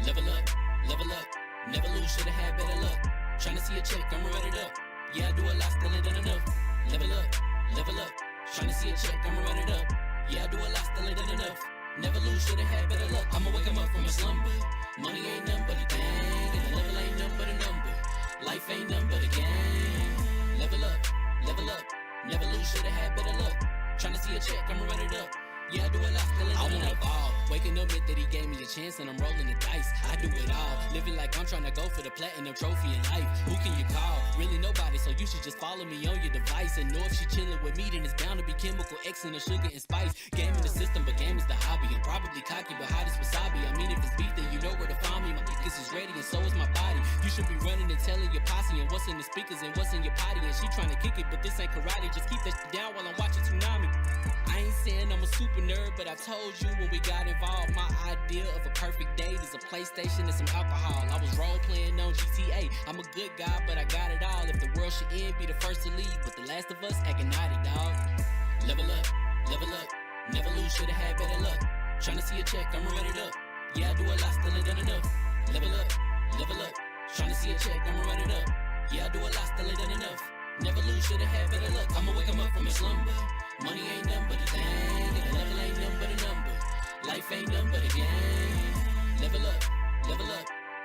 Level up, never lose, should've had better luck. Tryna see a check, I'ma run it up. Yeah, I do a lot, still ain't done enough. Level up, tryna see a check, I'ma run it up. Yeah, I do a lot, still ain't done enough. Never lose, should've had better luck. I'ma wake 'em up from a slumber. Money ain't nothing but a thing, and the level ain't nothing but a number. Life ain't nothing but a game. Level up, never lose, should've had better luck. Tryna see a check, I'ma run it up. Yeah, I do a lot, still ain't done enough. Waking up meant that he gave me a chance and I'm rolling the dice. I do it all, living like I'm trying to go for the platinum trophy in life. Who can you call? Really nobody, so you should just follow me on your device. And know if she chilling with me, then it's bound to be chemical X and the sugar and spice. Game in the system, but game is the hobby. I'm probably cocky, but hot as wasabi. I mean, if it's beef, then you know where to find me. My niggas is ready and so is my body. You should be running and telling your posse and what's in the speakers and what's in your potty. And she trying to kick it, but this ain't karate. Just keep that shit down while I'm watching Tsunami. I ain't saying I'm a super nerd, but I told you when we got involved, my idea of a perfect date is a PlayStation and some alcohol. I was role playing on GTA. I'm a good guy, but I got it all. If the world should end, be the first to leave, but the last of us acting naughty, dog. Level up, never lose, should've had better luck. Tryna see a check, I'ma run it up. Yeah, I do a lot, still ain't done enough. Level up, tryna see a check, I'ma run it up. Yeah, I do a lot, still ain't done enough. Never lose, should've had better luck. I'ma wake 'em up from a slumber. Money ain't nothing but a thing, and the level ain't nothing but a number. Life ain't nothing but a game. Level up,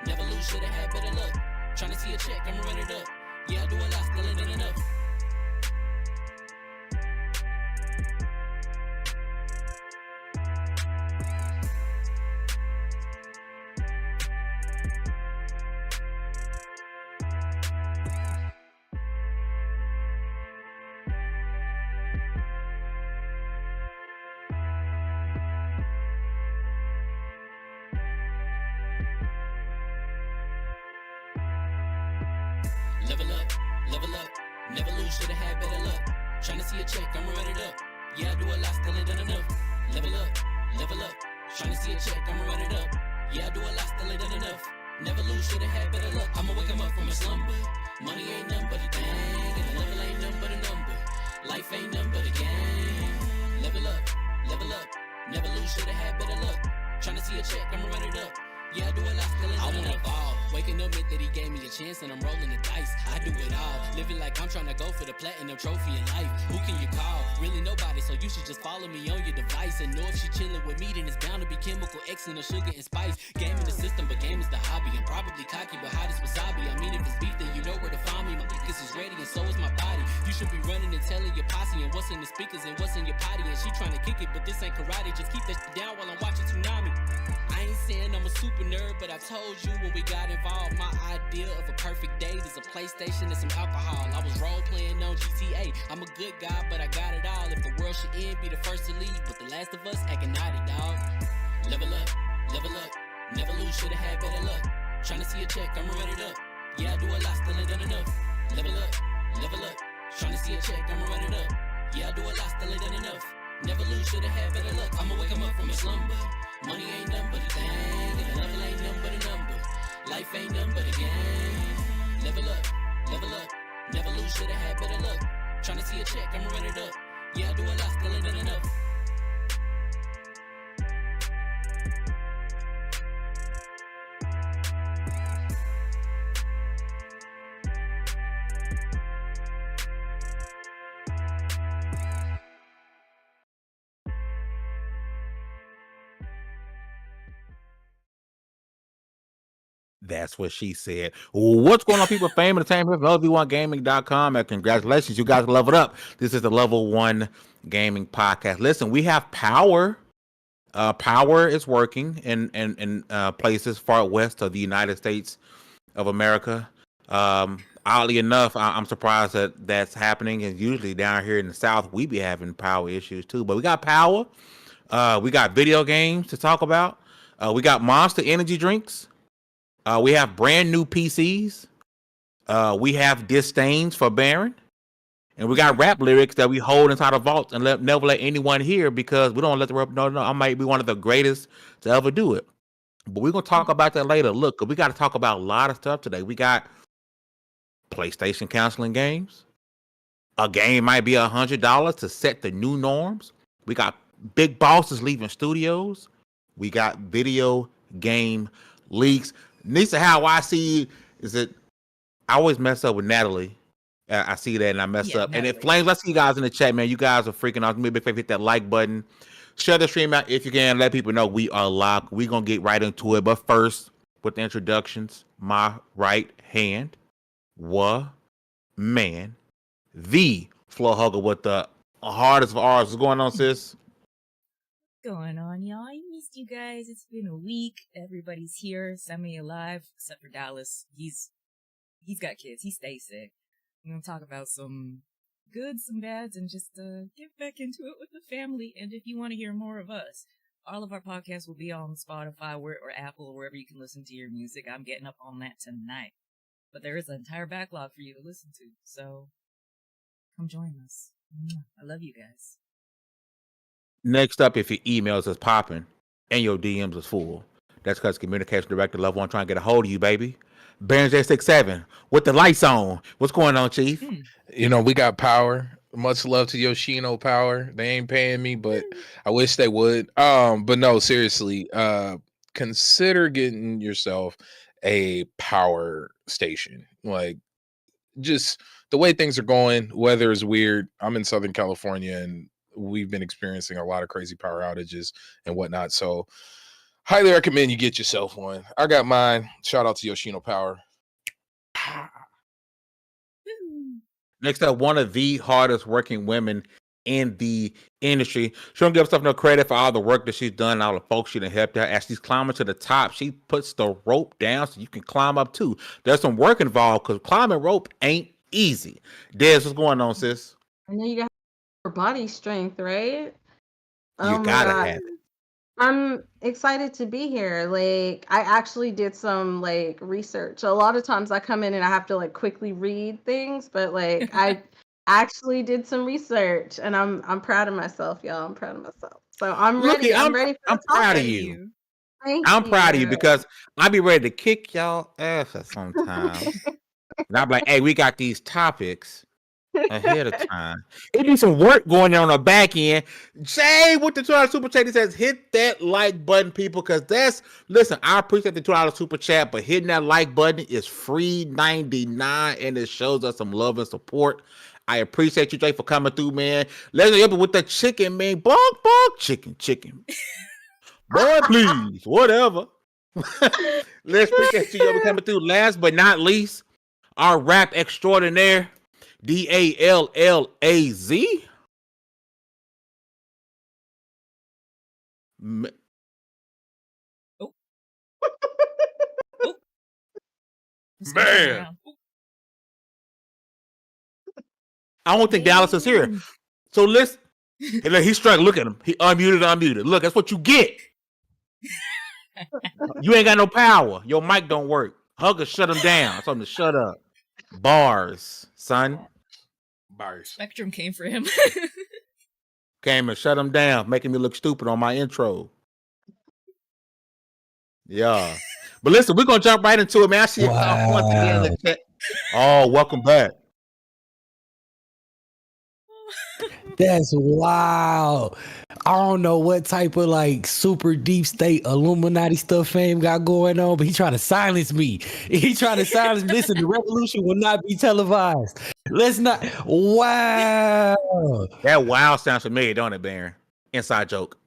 never lose, should've had better luck. Tryna see a check, I'ma run it up. Yeah, I do a lot, still ain't done enough. Level up, never lose, should've had better luck. Tryna see a check, I'ma run it up. Yeah, I do a lot, still ain't done enough. Level up, tryna see a check, I'ma run it up. Yeah, I do a lot, still ain't done enough. Never lose, should've had better luck. I'ma wake 'em up from a slumber. Money ain't nothing but a thing, and the level ain't nothing but a number. Life ain't nothing but a game. Level up, never lose, should've had better luck. Tryna see a check, I'ma run it up. Yeah, I do a lot, still ain't done enough. Waking up meant that he gave me a chance and I'm rolling the dice. I do it all, living like I'm trying to go for the platinum trophy in life. Who can you call? Really nobody, so you should just follow me on your device. And know if she chilling with me, then it's bound to be chemical X and the sugar and spice. Game in the system, but game is the hobby. I'm probably cocky, but hot as wasabi. I mean, if it's beef, then you know where to find me. My niggas is ready and so is my body. You should be running and telling your posse and what's in the speakers and what's in your potty. And she trying to kick it, but this ain't karate. Just keep that shit down while I'm watching Tsunami. I ain't saying I'm a super nerd, but I told you when we got involved, my idea of a perfect date is a PlayStation and some alcohol. I was role playing on GTA. I'm a good guy, but I got it all. If the world should end, be the first to leave, but the last of us acting naughty, dog. Level up, never lose, should've had better luck. Tryna see a check, I'ma run it up. Yeah, I do a lot, still ain't done enough. Level up, tryna see a check, I'ma run it up. Yeah, I do a lot, still ain't done enough. Never lose, should've had better luck. I'ma wake 'em up from a slumber. Money ain't nothing but a thing, and the level ain't nothing but a number. Life ain't nothing but a game. Level up, never lose, should've had better luck. Tryna see a check, I'ma run it up. Yeah, I do a lot, still ain't done enough. That's what she said. What's going on, people? Fame Entertainment, Lv1gaming.com, and congratulations, you guys leveled up. This is the Level 1 Gaming Podcast. Listen, we have power. Power is working in places far west of the United States of America. Oddly enough, I'm surprised that that's happening. And usually down here in the South, we be having power issues too. But we got power. We got video games to talk about. We got Monster energy drinks. We have brand new PCs. We have disdains for Baron. And we got rap lyrics that we hold inside a vault and never let anyone hear because we don't let the rap know. I might be one of the greatest to ever do it. But we're going to talk about that later. Look, we got to talk about a lot of stuff today. We got PlayStation canceling games. A game might be $100 to set the new norms. We got big bosses leaving studios. We got video game leaks. Nisa, how I see is it? I always mess up with Natalie. I see that and I mess up. Natalie. And it Flames, I see you guys in the chat, man. You guys are freaking awesome. Give me a big favor, hit that like button. Share the stream out if you can. Let people know we are live. We're going to get right into it. But first, with the introductions, my right hand, man, the floor hugger with the hardest of ours. What's going on, sis? What's going on, y'all? I missed you guys. It's been a week. Everybody's here, semi-alive, except for Dallas. He's got kids. He stays sick. I'm going to talk about some goods, some bads, and just get back into it with the family. And if you want to hear more of us, all of our podcasts will be on Spotify or Apple or wherever you can listen to your music. I'm getting up on that tonight. But there is an entire backlog for you to listen to. So come join us. I love you guys. Next up, if your emails is popping and your DMs is full, that's because communication director Lv1 trying to get a hold of you, baby. Baron J67 with the lights on. What's going on, Chief? You know, we got power. Much love to Yoshino Power. They ain't paying me, but I wish they would. But no, seriously, consider getting yourself a power station. Like, just the way things are going, weather is weird. I'm in Southern California and we've been experiencing a lot of crazy power outages and whatnot. So highly recommend you get yourself one. I got mine. Shout out to Yoshino Power. Next up, one of the hardest working women in the industry. She don't give herself no credit for all the work that she's done, all the folks she done helped her. As she's climbing to the top, she puts the rope down so you can climb up too. There's some work involved because climbing rope ain't easy. Des, what's going on, sis? I know you got body strength, right? You gotta have it. I'm excited to be here. Like, I actually did some like research. A lot of times I come in and I have to like quickly read things, but like I actually did some research and I'm proud of myself, y'all. I'm proud of myself. So I'm ready. I'm ready for I'm proud of you. I'm proud of you because I be ready to kick y'all ass at sometimes. And I'm like, hey, we got these topics ahead of time. It be some work going on the back end. Jay with the $2 super chat, he says, hit that like button, people, because listen, I appreciate the $2 super chat, but hitting that like button is free 99 and it shows us some love and support. I appreciate you, Jay, for coming through, man. Let's go with the chicken, man. Bonk, bonk, chicken. Boy, please, whatever. Let's appreciate you for coming through. Last but not least, our rap extraordinaire, Dallaz. Man. I don't think Dallas is here. So listen, he's struggling. Look at him. He unmuted. Look, that's what you get. You ain't got no power. Your mic don't work. Hugger, shut him down. I told him to shut up. Bars, son. Bars. Spectrum came for him. Came and shut him down, making me look stupid on my intro. Yeah. But listen, we're going to jump right into it, man. I see it once again in the chat. Oh, welcome back. That's wild. I don't know what type of like super deep state Illuminati stuff Fame got going on, but he trying to silence me. He trying to silence me. Listen, the revolution will not be televised. Let's not. Wow. That wow sounds familiar, don't it, Baron? Inside joke.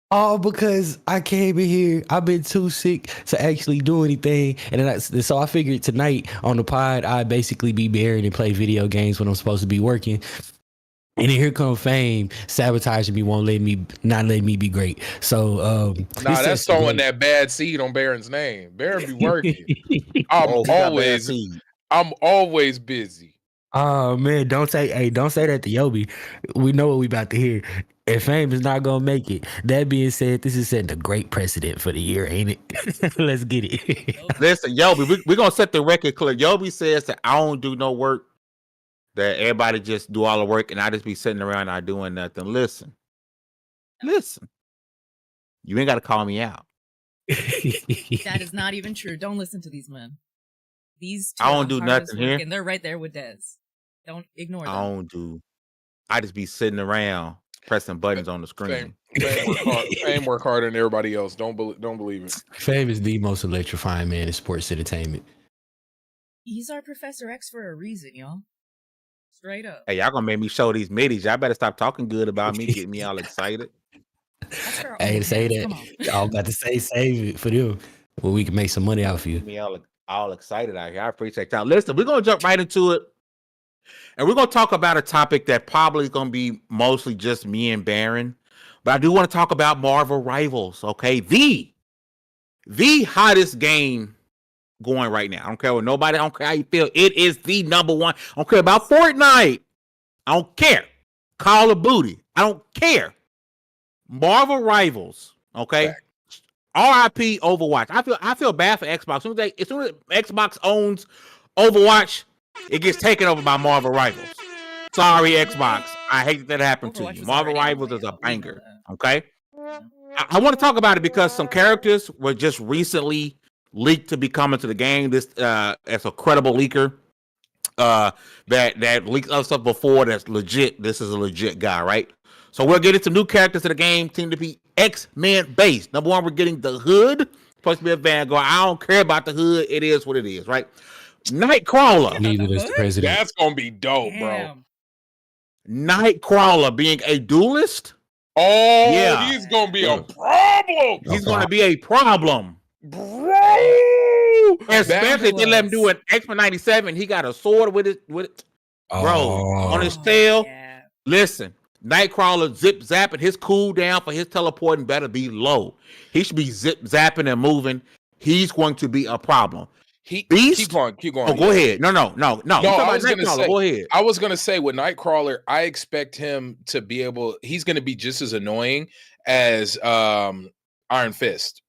All because I came in here. I've been too sick to actually do anything. And then so I figured tonight on the pod, I'd basically be buried and play video games when I'm supposed to be working. And then here come Fame sabotaging me, not letting me be great. So that's throwing that bad seed on Baron's name. Baron be working. I'm always busy. Oh man, don't say that to Yobi. We know what we about to hear. And Fame is not gonna make it. That being said, this is setting a great precedent for the year, ain't it? Let's get it. Listen, Yobi, we're gonna set the record clear. Yobi says that I don't do no work. That everybody just do all the work and I just be sitting around not doing nothing. Listen. You ain't got to call me out. That is not even true. Don't listen to these men. These two I don't do nothing here. And they're right there with Des. Don't ignore them. I just be sitting around pressing buttons on the screen. Fame work harder than everybody else. Don't believe it. Fame is the most electrifying man in sports entertainment. He's our Professor X for a reason, y'all. Straight up. Hey, y'all gonna make me show these middies. Y'all better stop talking good about me, getting me all excited. I ain't say that. Y'all got to say save it for them. Well, we can make some money off you. Me all excited out here. I appreciate y'all. Listen, we're gonna jump right into it. And we're going to talk about a topic that probably is going to be mostly just me and Baron. But I do want to talk about Marvel Rivals, okay? The hottest game going right now. I don't care what nobody, I don't care how you feel. It is the number one. I don't care about Fortnite. I don't care. Call of Duty. I don't care. Marvel Rivals, okay? RIP Overwatch. I feel bad for Xbox. As soon as Xbox owns Overwatch, it gets taken over by Marvel Rivals. Sorry, Xbox. I hate that happened to you. Marvel Rivals is a banger. Okay? I want to talk about it because some characters were just recently leaked to be coming to the game. This as a credible leaker that leaked other stuff before that's legit. This is a legit guy, right? So we're getting some new characters to the game, seem to be X-Men based. Number one, we're getting the Hood, supposed to be a Vanguard. I don't care about the Hood. It is what it is, right? Nightcrawler. Neither does the president. That's gonna be dope, bro. Nightcrawler being a duelist. Oh, yeah. He's gonna be a problem. He's gonna be a problem, bro. Especially if they let him do an X-Men 97. He got a sword with it, bro, on his tail. Yeah. Listen, Nightcrawler zip zapping. His cooldown for his teleporting better be low. He should be zip zapping and moving. He's going to be a problem. Beast? Keep going. Oh, go ahead. No. Go ahead. I was gonna say with Nightcrawler, I expect him to be he's gonna be just as annoying as Iron Fist.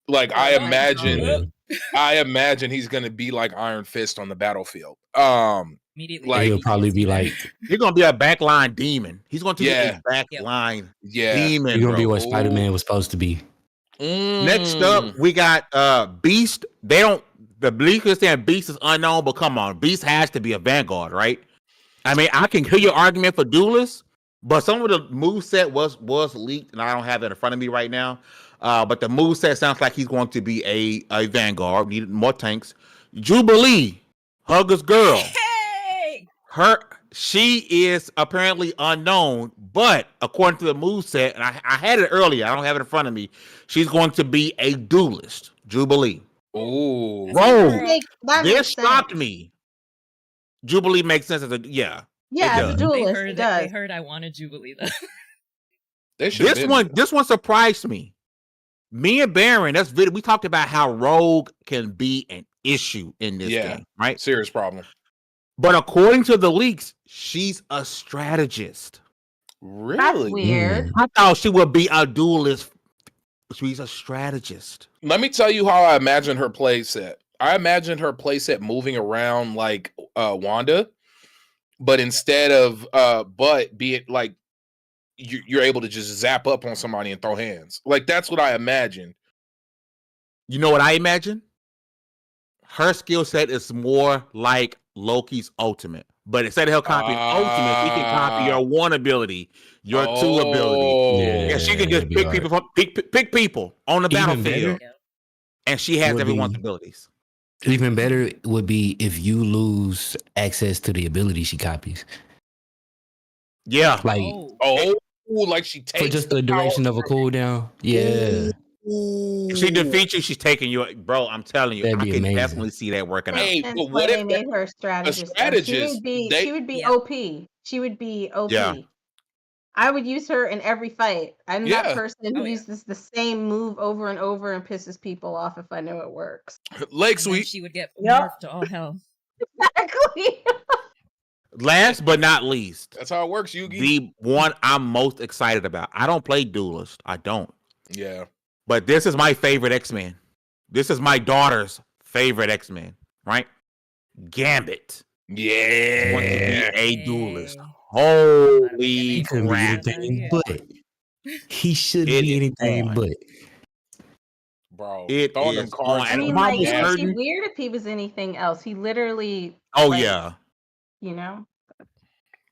Like I imagine he's gonna be like Iron Fist on the battlefield. Immediately, like he'll probably be like he's gonna be a backline demon. He's gonna be a backline demon. He's gonna be what Spider-Man was supposed to be. Next up, we got Beast. The leakers saying Beast is unknown, but come on, Beast has to be a Vanguard, right? I mean, I can hear your argument for duelists, but some of the moveset was leaked, and I don't have it in front of me right now. But the moveset sounds like he's going to be a Vanguard. Needed more tanks. Jubilee, Hugger's girl. Hey! She is apparently unknown, but according to the moveset, and I had it earlier, I don't have it in front of me, she's going to be a duelist. Jubilee. Oh, Rogue. This shocked me. Jubilee makes sense as yeah, as a duelist. They heard I wanted Jubilee though. This one surprised me. Me and Baron, we talked about how Rogue can be an issue in this game, right? Serious problem. But according to the leaks, she's a strategist. Really? That's weird. I thought she would be a duelist. She's a strategist. Let me tell you how I imagine her play set. I imagine her play set moving around like Wanda, but instead of be it like you're able to just zap up on somebody and throw hands. Like that's what I imagine. You know what I imagine? Her skill set is more like Loki's ultimate. But instead of her copying ultimate, he can copy your one ability, your two ability. Yeah, she can just pick people on the battlefield. And she has everyone's abilities. Even better would be if you lose access to the ability she copies. Yeah. Like like she takes for just the duration of a cooldown. Yeah. If she defeats you, she's taking you, bro. I'm telling you, I can definitely see that working out. And what if they made her a strategist? She would be OP. She would be OP. Yeah. I would use her in every fight. I'm that person who uses the same move over and over and pisses people off if I know it works. Leg sweep. She would get nerfed to all hell. Exactly. Last but not least, that's how it works, Yugi. The one I'm most excited about. I don't play Duelist. I don't. Yeah. But this is my favorite X-Men. This is my daughter's favorite X-Men, right? Gambit. Yeah. Want to be a duelist. Holy crap. He should be anything but. Bro, it is on. I mean, like, it would be weird if he was anything else. He literally. Oh, yeah. You know?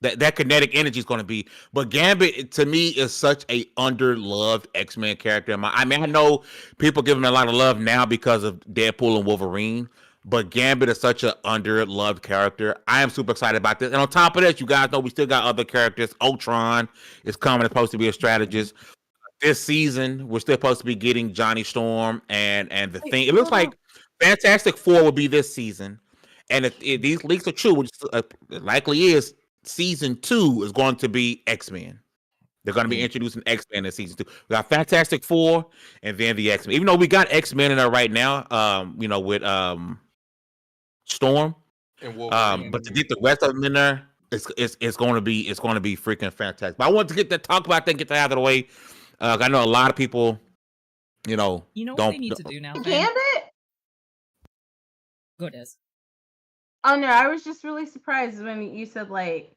That kinetic energy is going to be. But Gambit to me is such a underloved X-Men character. I mean, I know people give him a lot of love now because of Deadpool and Wolverine, but Gambit is such an underloved character. I am super excited about this. And on top of that, you guys know we still got other characters. Ultron is coming, it's supposed to be a strategist. This season, we're still supposed to be getting Johnny Storm and the thing. It looks like Fantastic Four will be this season. And if these leaks are true, which likely is, season 2 is going to be X-Men. They're going to be introducing X-Men in season 2. We got Fantastic Four and then the X-Men. Even though we got X-Men in there right now, with Storm. And but to get the rest of them in there, it's going to be freaking fantastic. But I want to get talk about that, get that out of the way. I know a lot of people, You know what they need to do now? Gambit? Go, Des. Oh no, I was just really surprised when you said like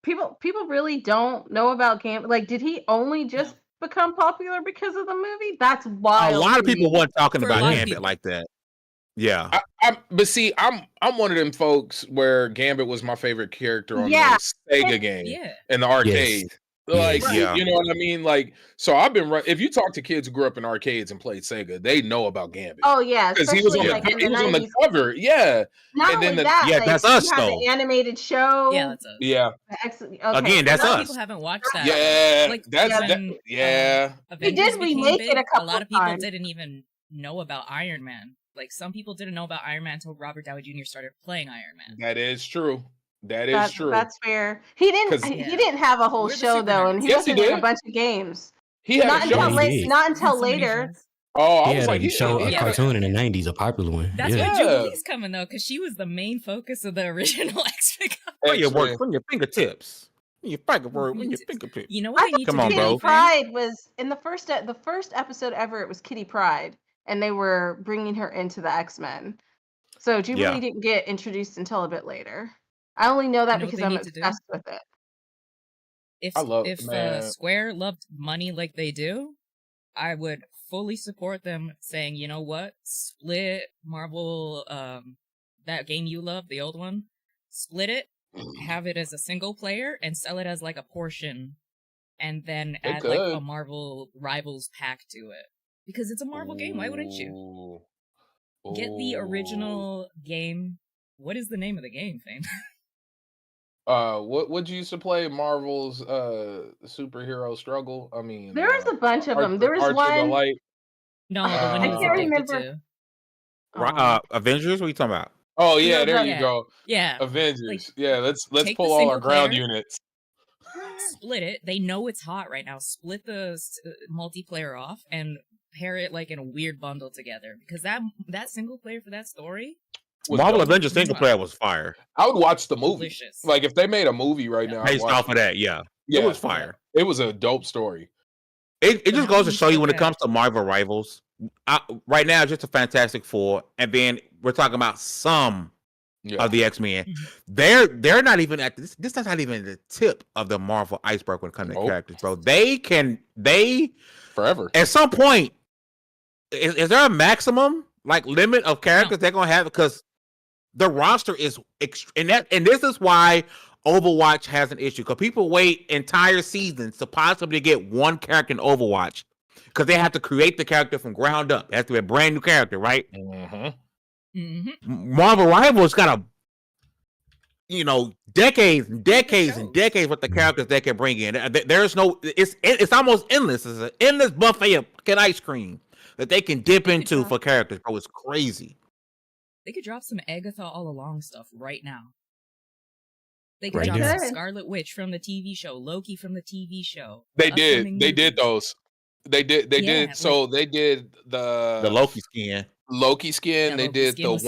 people really don't know about Gambit. Like, did he only just become popular because of the movie? That's wild. A lot of people weren't talking For a about lot of Gambit people. like that. Yeah. But see, I'm one of them folks where Gambit was my favorite character on Yeah. the Sega game Yeah. in the arcade. Like, Yes. Yeah. you know what I mean? Like, so I've been if you talk to kids who grew up in arcades and played Sega, they know about Gambit. Oh yeah, Because he was on especially, the like, he in was on the 90s. cover. Yeah. Not and then only the- that, yeah, like, that's us, you have though. the animated show. Yeah, that's us. Yeah. Okay, Again, so that's A lot of us. people haven't watched that. Yeah. Like, That's when, yeah. They did Avengers became remake it a big, couple lot of of people times. didn't even know about Iron Man. Like, some people didn't know about Iron Man until Robert Downey Jr. started playing Iron Man. That is true. That is true. That's fair. He didn't. 'Cause- He Yeah. didn't have a whole We're the show though, and he Yes, he wasn't in did. a bunch of games. He had Not a show. until he late. did. Not until So many later. shows. Oh, I He was had like, a show, a yeah. cartoon in the 90s, a popular one. That's yeah. why Yeah. Jubilee's coming, though, because she was the main focus of the original X-Men. When you X-Men. work from your fingertips. When your fingertips. You know what I they need Come to on, do? bro. Kitty Pryde was in the first episode ever. It was Kitty Pryde, and they were bringing her into the X-Men. So Jubilee Yeah. didn't get introduced until a bit later. I only know that You know what because they I'm need to do? obsessed with it. If I love- if man. Square loved money like they do, I would fully support them saying, you know what, split Marvel, that game you love, the old one, split it, have it as a single player, and sell it as like a portion, and then They add like a could. Marvel Rivals pack to it. Because it's a Marvel game, why wouldn't you? Ooh. Get the original game. What is the name of the game, Fame? What you used to play? Marvel's superhero struggle. I mean, There was a bunch of them. There was Archer the one. Light. No, the one he I was can't addicted remember. to. Avengers? What are you talking about? Oh yeah, No, there no. you Yeah. go. Yeah. Avengers. Like, Yeah, let's take pull the all our single ground player. units. Split it. They know it's hot right now. Split the multiplayer off and pair it like in a weird bundle together. Because that single player for that story, Was Marvel dope. Avengers single player was fire. I would watch the movie. delicious. Like if they made a movie right now, I'd Based watch off of that, yeah. It was fire. It was a dope story. It But just how goes do to you show you say when it that? comes to Marvel Rivals. Right now, it's just a Fantastic Four, and then we're talking about some Yeah. of the X-Men. Mhm. They're not even at this. This is not even the tip of the Marvel iceberg when it comes to Nope. characters, bro. They Forever. at some point is there a maximum like limit of characters they're gonna have, because the roster is and this is why Overwatch has an issue, because people wait entire seasons to possibly get one character in Overwatch because they have to create the character from ground up. It has to be a brand new character, right? Mm-hmm. Marvel Rivals got decades and decades and decades with the characters they can bring in. There's no, it's almost endless. It's an endless buffet of fucking ice cream that they can dip into for characters, bro. It's crazy. They could drop some Agatha all along stuff right now. They could Right drop now. some Scarlet Witch from the TV show, Loki from the TV show. They upcoming did. They did movies. those. They did. They Yeah, did. So they did The Loki skin. Loki skin. Yeah, They Loki did skin the was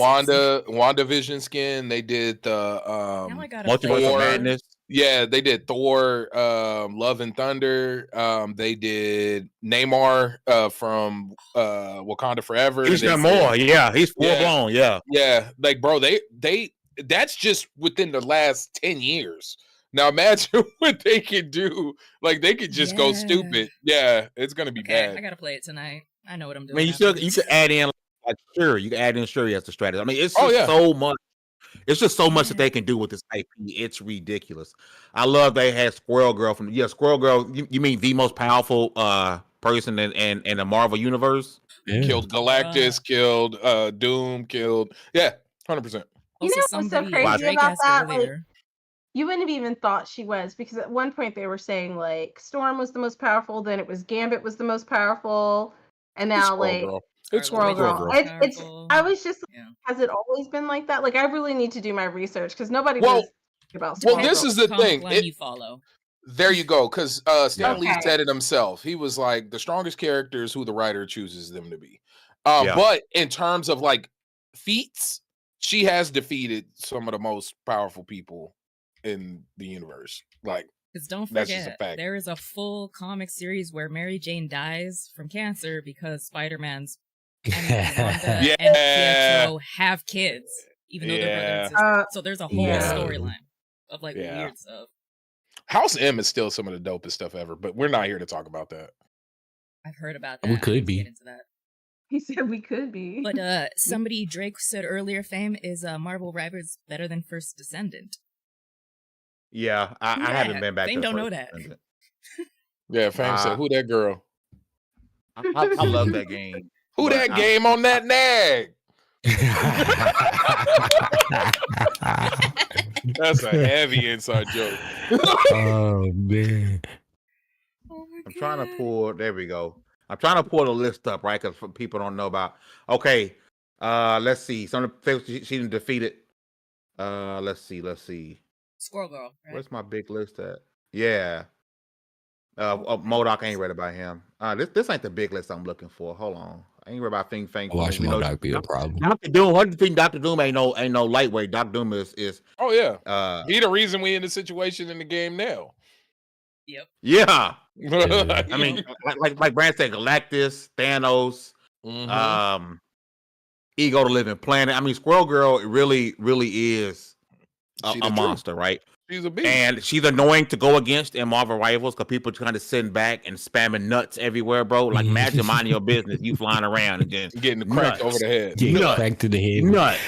WandaVision skin. They did the Now I gotta Multiverse play of Thor. Madness. yeah, they did Thor, Love and Thunder. They did Namor from Wakanda Forever. He's They got did- more. Yeah, he's full Yeah. blown. Yeah. Yeah, like bro, they that's just within the last 10 years. Now imagine what they could do. Like they could just go Yeah. stupid. Yeah, it's gonna be Okay, I bad. gotta play it tonight. I know what I'm I doing. mean, you after could this. add in like Shuri. You can add in Shuri as the strategy. I mean, it's Oh, just yeah. so much It's just so much that they can do with this IP. It's ridiculous. I love they had Squirrel Girl from Squirrel Girl. You mean the most powerful person in the Marvel universe? Yeah. Killed Galactus, killed Doom, killed 100%. You know what's so crazy about that? Like, you wouldn't have even thought she was, because at one point they were saying like Storm was the most powerful, then it was Gambit was the most powerful, and now it's Squirrel Girl. It's I was just like, has it always been like that? Like, I really need to do my research because nobody was about Squirrel Girl. This is the thing. You follow. There you go, because Stan Lee said it himself. He was like, the strongest character is who the writer chooses them to be. But in terms of like feats, she has defeated some of the most powerful people in the universe. Like, because don't forget, there is a full comic series where Mary Jane dies from cancer because Spider-Man's and Pietro have kids, even though they're brother and sister. So there's a whole storyline of like weird stuff. House M is still some of the dopest stuff ever, but we're not here to talk about that. I've heard about that. We could be. Get into that. He said we could be. But Drake said earlier, Fame is Marvel Rivals better than First Descendant. Yeah, I haven't been back. Fame don't know that. Yeah, Fame said, "Who that girl?" I love that game. Who that game on that nag? That's a heavy inside joke. Oh man! I'm trying to pull. There we go. I'm trying to pull the list up, right? Because people don't know about. Okay, let's see. Some of the things she defeated. Let's see. Squirrel Girl. Right? Where's my big list at? Yeah. MODOK, I ain't read about him. This ain't the big list I'm looking for. Hold on. I ain't read about Fing. Watch MODOK be a problem. Dr. Doom. What do you think? Dr. Doom ain't no lightweight. Dr. Doom is. Oh yeah. He the reason we in the situation in the game now. Yep. Yeah. I mean, like Brand said, Galactus, Thanos, Ego the Living Planet. I mean, Squirrel Girl really is a monster, right? She's a beast. And she's annoying to go against in Marvel Rivals because people kind of sitting back and spamming nuts everywhere, bro. Like, imagine minding your business, you flying around and just getting the crack over the head. Getting cracked to the head. Nut.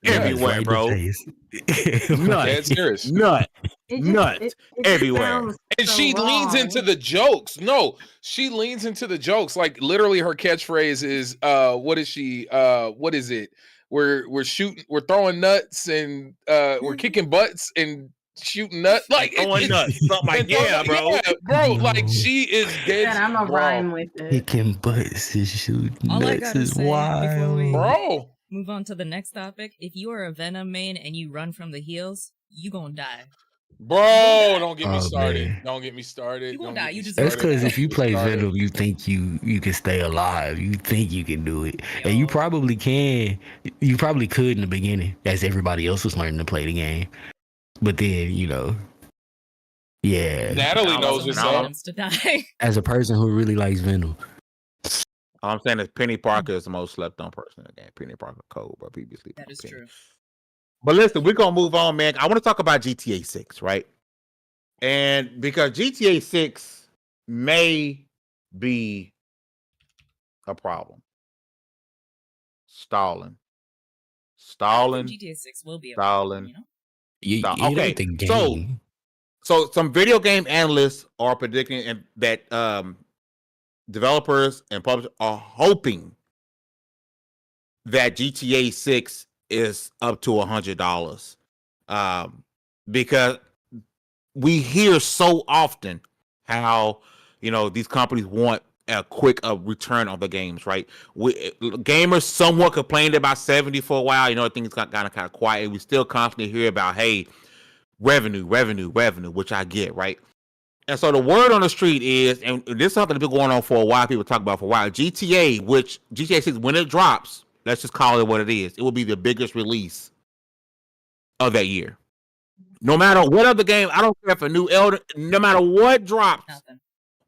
Everywhere, bro. Nut. Serious. Nut. Nut. Everywhere. And she leans into the jokes. No, she leans into the jokes. Like, literally her catchphrase is, what is she? What is it? We're shooting, we're throwing nuts and we're kicking butts and shooting nuts. Like, throwing nuts. Something like, bro. Yeah, bro, like, she is dead. I'm a rhyme with it. Kicking butts and shooting All nuts I gotta is say before we bro. move on to the next topic, if you are a Venom main and you run from the heels, you gonna die. Bro, don't get me started. Man. Don't get me started. You won't die. You just That's because if you play Venom, you think you can stay alive. You think you can do it, and you probably can. You probably could in the beginning, as everybody else was learning to play the game. But then, Natalie knows herself. To die. As a person who really likes Venom, all I'm saying is Penny Parker is the most slept on person in the game. Penny Parker cold, but previously that is true. But listen, we're gonna move on, man. I want to talk about GTA 6, right? And because GTA 6 may be a problem. Stalling. GTA 6 will be a problem, Okay, so some video game analysts are predicting that developers and publishers are hoping that GTA 6 is up to $100, because we hear so often how these companies want a quick return on the games, right? Gamers somewhat complained about 70 for a while. Things got kind of quiet. We still constantly hear about, hey, revenue, which I get, right? And so the word on the street is, and this is something that's been going on for a while, people talk about for a while, GTA 6, when it drops, let's just call it what it is, it will be the biggest release of that year. No matter what other game, I don't care if a new Elder, no matter what drops,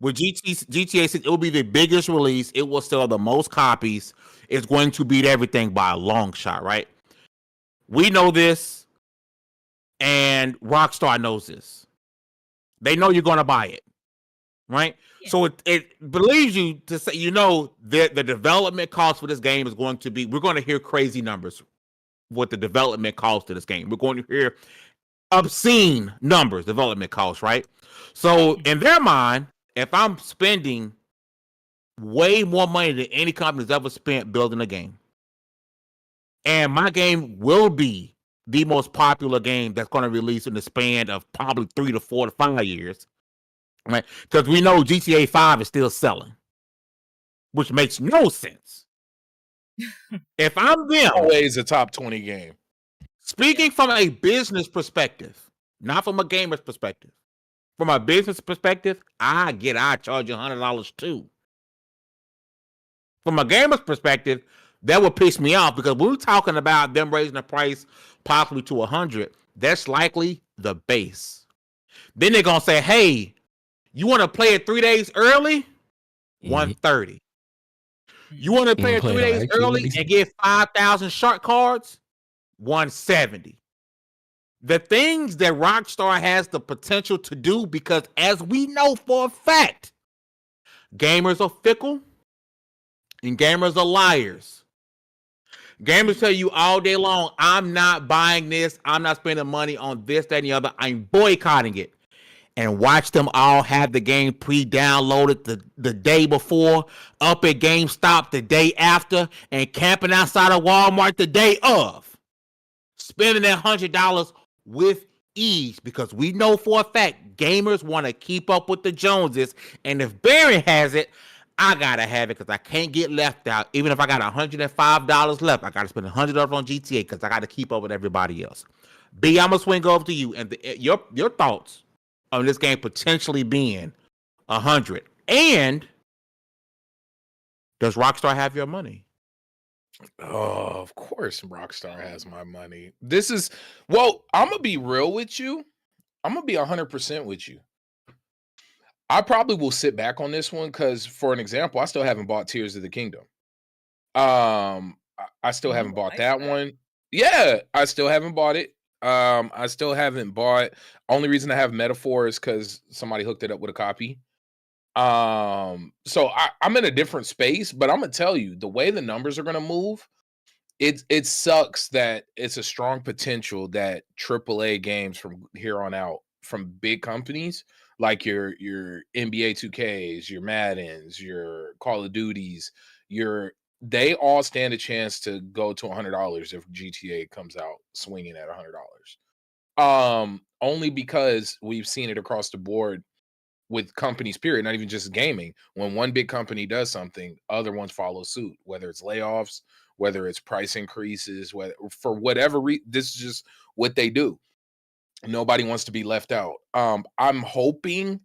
with GTA 6, it will be the biggest release. It will sell the most copies. It's going to beat everything by a long shot, right? We know this, and Rockstar knows this. They know you're going to buy it, right? Yeah. So it believes you to say, that the development cost for this game is going to be, we're going to hear crazy numbers. what the development cost of this game. We're going to hear obscene numbers, development costs, right? So in their mind, if I'm spending way more money than any company's ever spent building a game, and my game will be the most popular game that's going to release in the span of probably 3 to 4 to 5 years, right? Because we know GTA 5 is still selling, which makes no sense. If I'm them, Always a top 20 game. Speaking from a business perspective, not from a gamer's perspective, from a business perspective, I charge you $100 too. From a gamer's perspective, that would piss me off because we're talking about them raising the price possibly to 100. That's likely the base. Then they're gonna say, "Hey, you want to play it 3 days early? 130. You want to play it 3 days early and get 5,000 shark cards? 170." The things that Rockstar has the potential to do, because as we know for a fact, gamers are fickle and gamers are liars. Gamers tell you all day long, I'm not buying this, I'm not spending money on this, that, and the other, I'm boycotting it. And watch them all have the game pre-downloaded the day before, up at GameStop the day after, and camping outside of Walmart the day of. Spending that $100 with ease, because we know for a fact gamers want to keep up with the Joneses, and if Barry has it, I gotta have it because I can't get left out. Even if I got $105 left, I gotta spend $100 on GTA because I gotta keep up with everybody else. B, I'm gonna swing over to you and your thoughts on this game potentially being 100. And does Rockstar have your money? Oh, of course Rockstar has my money. This is, well, I'm gonna be real with you. I'm gonna be 100% with you. I probably will sit back on this one because, for an example, I still haven't bought Tears of the Kingdom. I still haven't bought that one. Yeah, I still haven't bought it. I still haven't bought. Only reason I have Metaphor is because somebody hooked it up with a copy. So I'm in a different space, but I'm gonna tell you the way the numbers are gonna move. It sucks that it's a strong potential that AAA games from here on out from big companies like your NBA 2Ks, your Maddens, your Call of Duties, they all stand a chance to go to $100 if GTA comes out swinging at $100. Only because we've seen it across the board with companies, period, not even just gaming. When one big company does something, other ones follow suit, whether it's layoffs, whether it's price increases, whether for whatever this is just what they do. Nobody wants to be left out. I'm hoping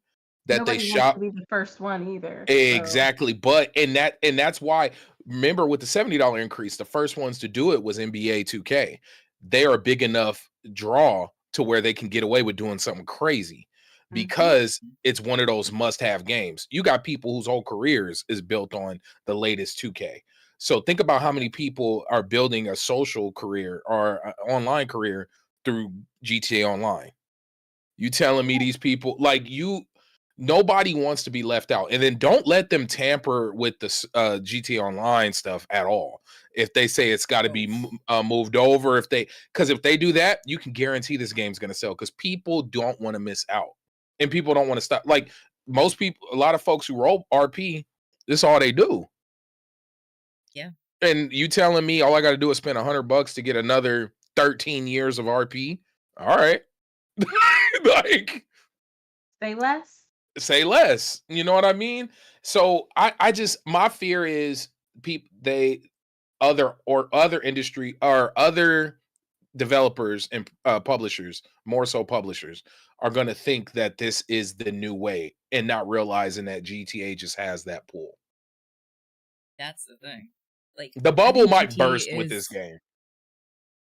that Nobody they wants shop to be the first one either. exactly, but and that's why. Remember, with the $70 increase, the first ones to do it was NBA 2K. They are a big enough draw to where they can get away with doing something crazy because it's one of those must-have games. You got people whose whole careers is built on the latest 2K. So think about how many people are building a social career or an online career through GTA Online. You telling me these people nobody wants to be left out. And then don't let them tamper with the GTA Online stuff at all. If they say it's got to be moved over, because if they do that, you can guarantee this game's going to sell because people don't want to miss out. And people don't want to stop. Like most people, a lot of folks who roll RP, this is all they do. Yeah. And you telling me all I got to do is spend $100 to get another 13 years of RP? All right. Like, say less. You know what I mean? So I just, my fear is other industry or other developers and publishers, more so publishers, are going to think that this is the new way and not realizing that GTA just has that pool. That's the thing. Like the bubble might burst with this game.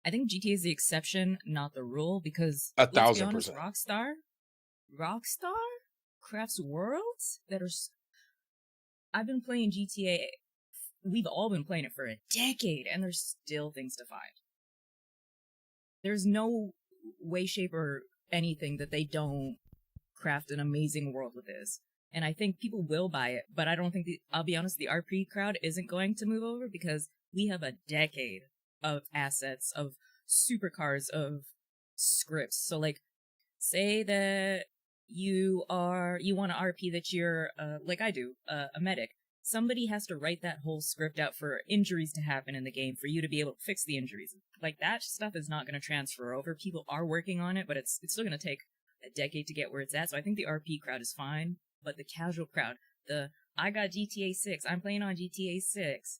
I think GTA is the exception, not the rule, because 1,000%. let's be honest, Rockstar crafts worlds that are. I've been playing GTA. We've all been playing it for a decade, and there's still things to find. There's no way, shape, or anything that they don't craft an amazing world with this. And I think people will buy it, but I don't think I'll be honest, the RP crowd isn't going to move over because we have a decade of assets, of supercars, of scripts. So like, say that you want to RP that you're like I do, a medic. Somebody has to write that whole script out for injuries to happen in the game for you to be able to fix the injuries. Like, that stuff is not going to transfer over. People are working on it, but it's still going to take a decade to get where it's at. So I think the RP crowd is fine, but the casual crowd, I got GTA 6, I'm playing on GTA 6.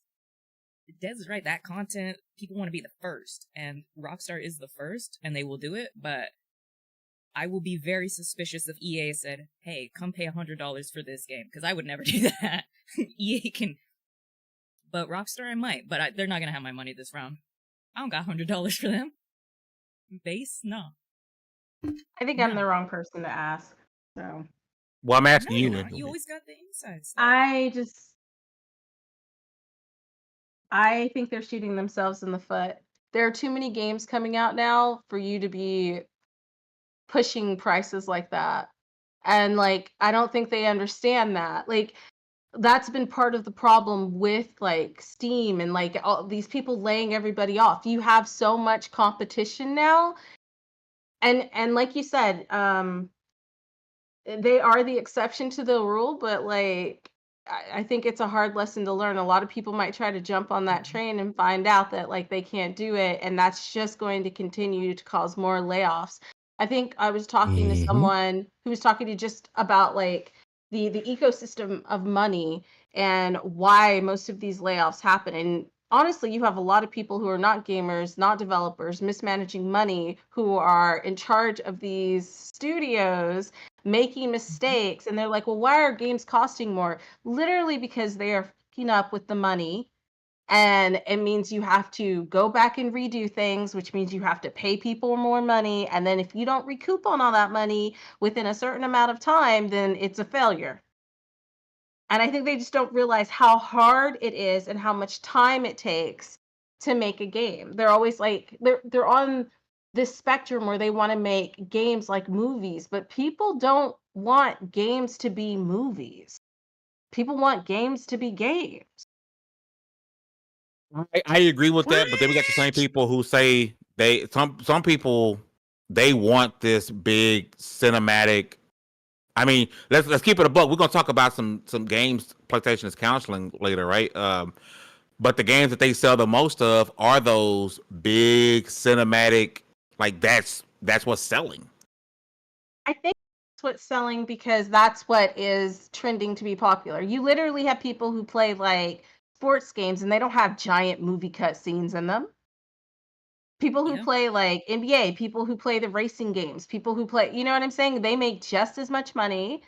Des is right, that content, people want to be the first, and Rockstar is the first, and they will do it, but I will be very suspicious if EA said, hey, come pay $100 for this game, because I would never do that. EA can, but Rockstar I might, but they're not going to have my money this round. I don't got $100 for them. Base? No. I think I'm the wrong person to ask. So. Well, I'm asking you. You always got the inside stuff. I think they're shooting themselves in the foot. There are too many games coming out now for you to be pushing prices like that. And like, I don't think they understand that. Like, that's been part of the problem with like Steam and like all these people laying everybody off. You have so much competition now. And like you said, they are the exception to the rule, but like I think it's a hard lesson to learn. A lot of people might try to jump on that train and find out that like they can't do it, and that's just going to continue to cause more layoffs. I think I was talking to someone who was talking to just about like the ecosystem of money and why most of these layoffs happen. And honestly, you have a lot of people who are not gamers, not developers, mismanaging money, who are in charge of these studios making mistakes, and they're like, well, why are games costing more? Literally because they are fucking up with the money, and it means you have to go back and redo things, which means you have to pay people more money, and then if you don't recoup on all that money within a certain amount of time, then it's a failure. And I think they just don't realize how hard it is and how much time it takes to make a game. They're always like, they're on this spectrum where they want to make games like movies, but people don't want games to be movies. People want games to be games. I agree with that, but then we got the same people who say some people they want this big cinematic. I mean, let's keep it a buck. We're gonna talk about some games PlayStation is counseling later, right? But the games that they sell the most of are those big cinematic. Like that's what's selling. I think that's what's selling because that's what is trending to be popular. You literally have people who play like sports games and they don't have giant movie cut scenes in them. People who play like NBA, people who play the racing games, people who play, you know what I'm saying? They make just as much money,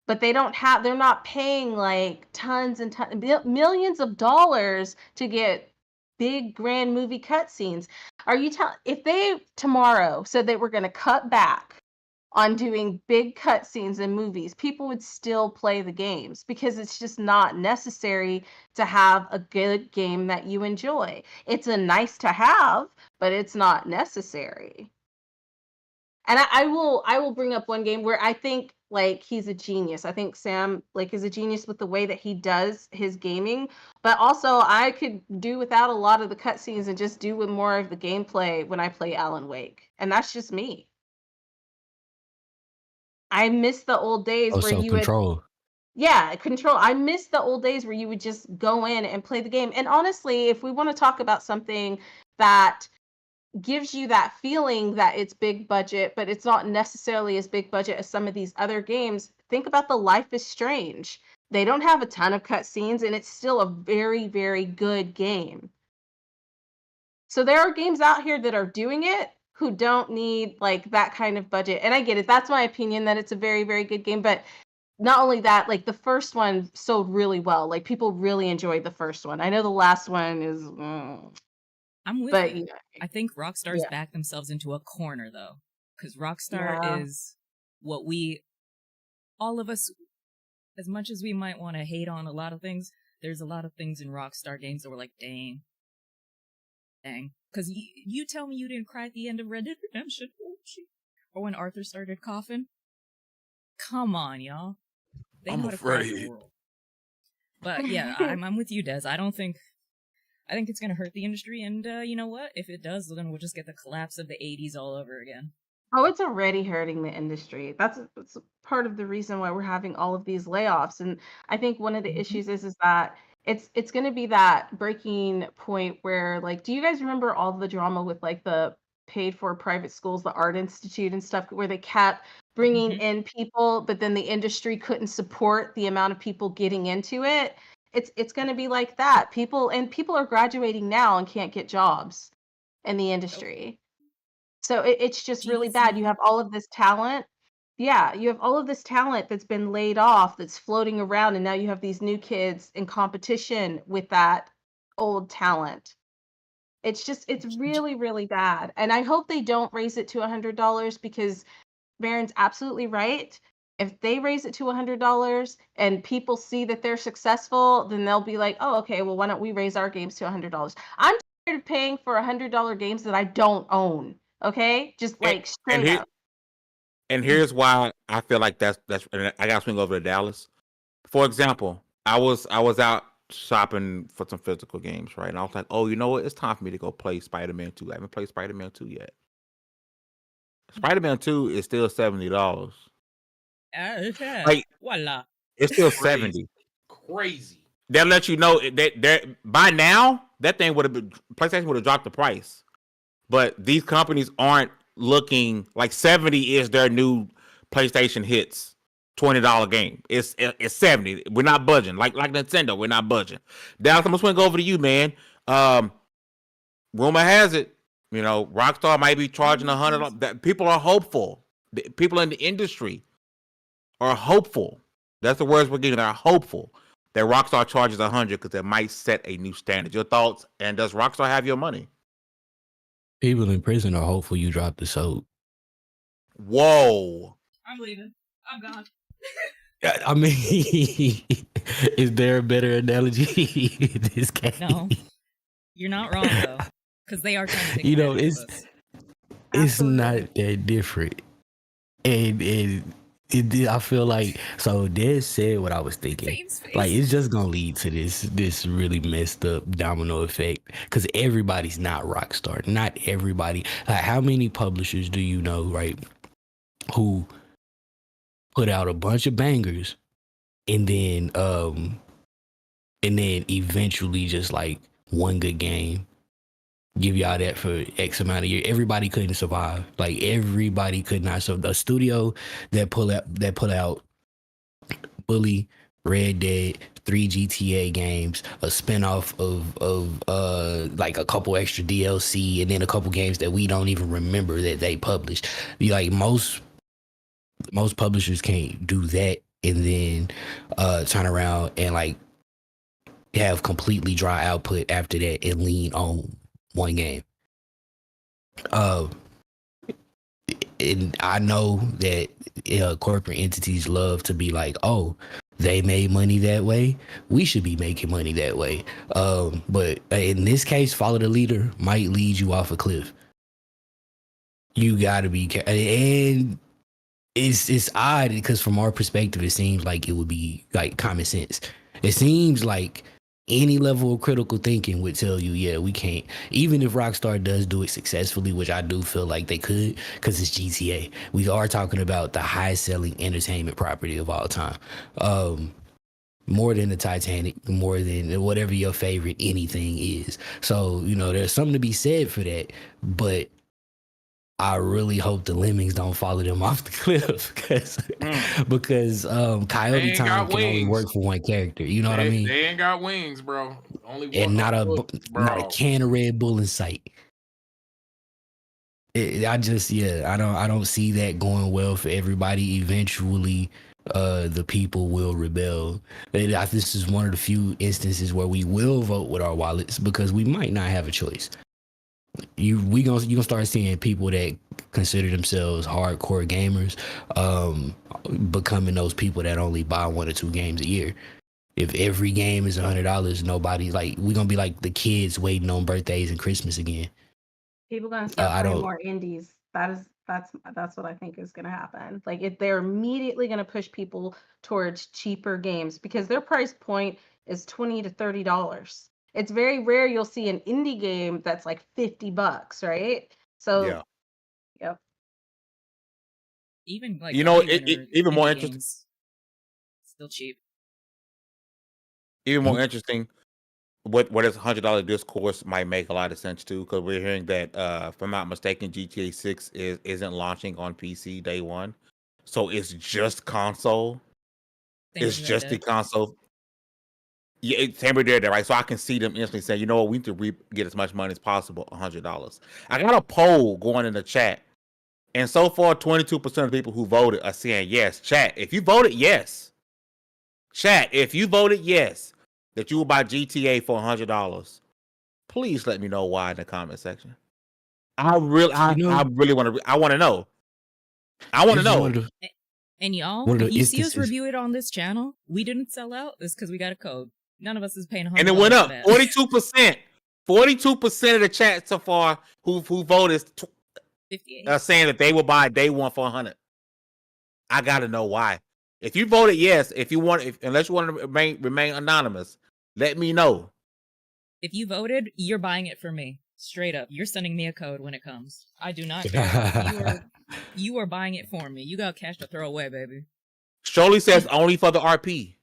but they're not paying like tons and tons, millions of dollars to get big grand movie cutscenes. Are you telling, if they tomorrow said they were going to cut back on doing big cutscenes in movies, people would still play the games because it's just not necessary to have a good game that you enjoy. It's a nice to have, but it's not necessary. And I will bring up one game where I think like he's a genius. I think Sam like is a genius with the way that he does his gaming, but also I could do without a lot of the cutscenes and just do with more of the gameplay when I play Alan Wake. And that's just me. I miss the old days where you Control. Control. I miss the old days where you would just go in and play the game. And honestly, if we want to talk about something that gives you that feeling that it's big budget, but it's not necessarily as big budget as some of these other games, think about the Life is Strange. They don't have a ton of cutscenes, and it's still a very, very good game. So there are games out here that are doing it who don't need like that kind of budget. And I get it. That's my opinion that it's a very, very good game. But not only that, like the first one sold really well. Like people really enjoyed the first one. I know the last one is. I'm with you. I think Rockstar's backed themselves into a corner though, because Rockstar is what all of us, as much as we might want to hate on a lot of things, there's a lot of things in Rockstar games that were like, dang. Because you tell me you didn't cry at the end of Red Dead Redemption, or when Arthur started coughing. Come on, y'all. They I'm know how to crack afraid. the world. But yeah, I'm with you, Des. I don't think I think it's going to hurt the industry. And you know what? If it does, then we'll just get the collapse of the 80s all over again. Oh, it's already hurting the industry. That's part of the reason why we're having all of these layoffs. And I think one of the issues is that it's going to be that breaking point where, like, do you guys remember all the drama with like the paid for private schools, the Art Institute and stuff, where they kept bringing in people, but then the industry couldn't support the amount of people getting into it? It's going to be like that. People are graduating now and can't get jobs in the industry. So it's just really bad. You have all of this talent. Yeah, you have all of this talent that's been laid off, that's floating around, and now you have these new kids in competition with that old talent. It's really, really bad. And I hope they don't raise it to $100 because Baron's absolutely right. If they raise it to $100 and people see that they're successful, then they'll be like, oh, okay, well, why don't we raise our games to $100? I'm tired of paying for $100 games that I don't own. Okay, just like straight up. And here's why I feel like that's. And I got to swing over to Dallas. For example, I was out shopping for some physical games, right? And I was like, oh, you know what? It's time for me to go play Spider-Man 2. I haven't played Spider-Man 2 yet. Spider-Man 2 is still $70. Like, voila. It's still $70. Crazy. They'll let you know that by now that thing would have been, PlayStation would have dropped the price. But these companies aren't looking like 70 is their new PlayStation hits $20 game. It's 70. We're not budging. Like Nintendo, we're not budging. Dallas, I'm gonna swing over to you, man. Rumor has it, you know, Rockstar might be charging $100. That people are hopeful. People in the industry are hopeful. That's the words we're getting. They're hopeful that Rockstar charges $100 because that might set a new standard. Your thoughts? And does Rockstar have your money? People in prison are hopeful you drop the soap. Whoa. I'm leaving. I'm gone. I mean, is there a better analogy in this case? No. You're not wrong, though. Because they are trying to take it's not that different. And I feel like, so Des said what I was thinking. Like, it's just gonna lead to this really messed up domino effect because everybody's not Rockstar. Not everybody. Like, how many publishers do you know, right, who put out a bunch of bangers and then eventually just like one good game, give y'all that for X amount of years? Everybody couldn't survive. Like, everybody could not. So the studio that put out Bully, Red Dead, 3 GTA games, a spinoff of like a couple extra DLC, and then a couple games that we don't even remember that they published. Like, most publishers can't do that and then turn around and like have completely dry output after that and lean on one game. And I know that corporate entities love to be like, oh, they made money that way, we should be making money that way. But in this case, follow the leader might lead you off a cliff. You gotta be and it's odd because from our perspective, it seems like it would be like common sense. It seems like any level of critical thinking would tell you, yeah, we can't. Even if Rockstar does do it successfully, which I do feel like they could, because it's GTA. We are talking about the highest-selling entertainment property of all time. More than the Titanic, more than whatever your favorite anything is. So, you know, there's something to be said for that, but I really hope the lemmings don't follow them off the cliff because Coyote Time can only work for one character. You know what I mean? They ain't got wings, bro. Only one. And not a can of Red Bull in sight. I don't see that going well for everybody. Eventually, the people will rebel. This is one of the few instances where we will vote with our wallets because we might not have a choice. You gonna start seeing people that consider themselves hardcore gamers becoming those people that only buy 1 or 2 games a year. If every game is $100, nobody, like, we're gonna be like the kids waiting on birthdays and Christmas again. People gonna start playing more indies. That's what I think is gonna happen. Like, if they're immediately gonna push people towards cheaper games because their price point is $20 to $30. it's very rare you'll see an indie game that's like $50, right? So Yeah. yep. Even like You know, early winter even more indie interesting. games, still cheap. Even more interesting. What is $100 discourse might make a lot of sense too, because we're hearing that if I'm not mistaken, GTA 6 isn't launching on PC day one, so it's just console. Same It's with Red just the Dead. console. Yeah, it's same with there, right? So I can see them instantly saying, you know what, we need to get as much money as possible, $100. I got a poll going in the chat, and so far, 22% of the people who voted are saying yes. Chat, if you voted yes, that you will buy GTA for $100, please let me know why in the comment section. I really want to. I want to know. I want to know. And y'all, one of if the you see us instances- review it on this channel, we didn't sell out. It's because we got a code. None of us is paying $100. And it went up for that. 42%. 42% of the chat so far who voted 58. saying that they will buy day one for $100. I gotta know why. If you voted yes, unless you want to remain anonymous, let me know. If you voted, you're buying it for me. Straight up. You're sending me a code when it comes. I do not care. You are buying it for me. You got cash to throw away, baby. Shirley says only for the RP.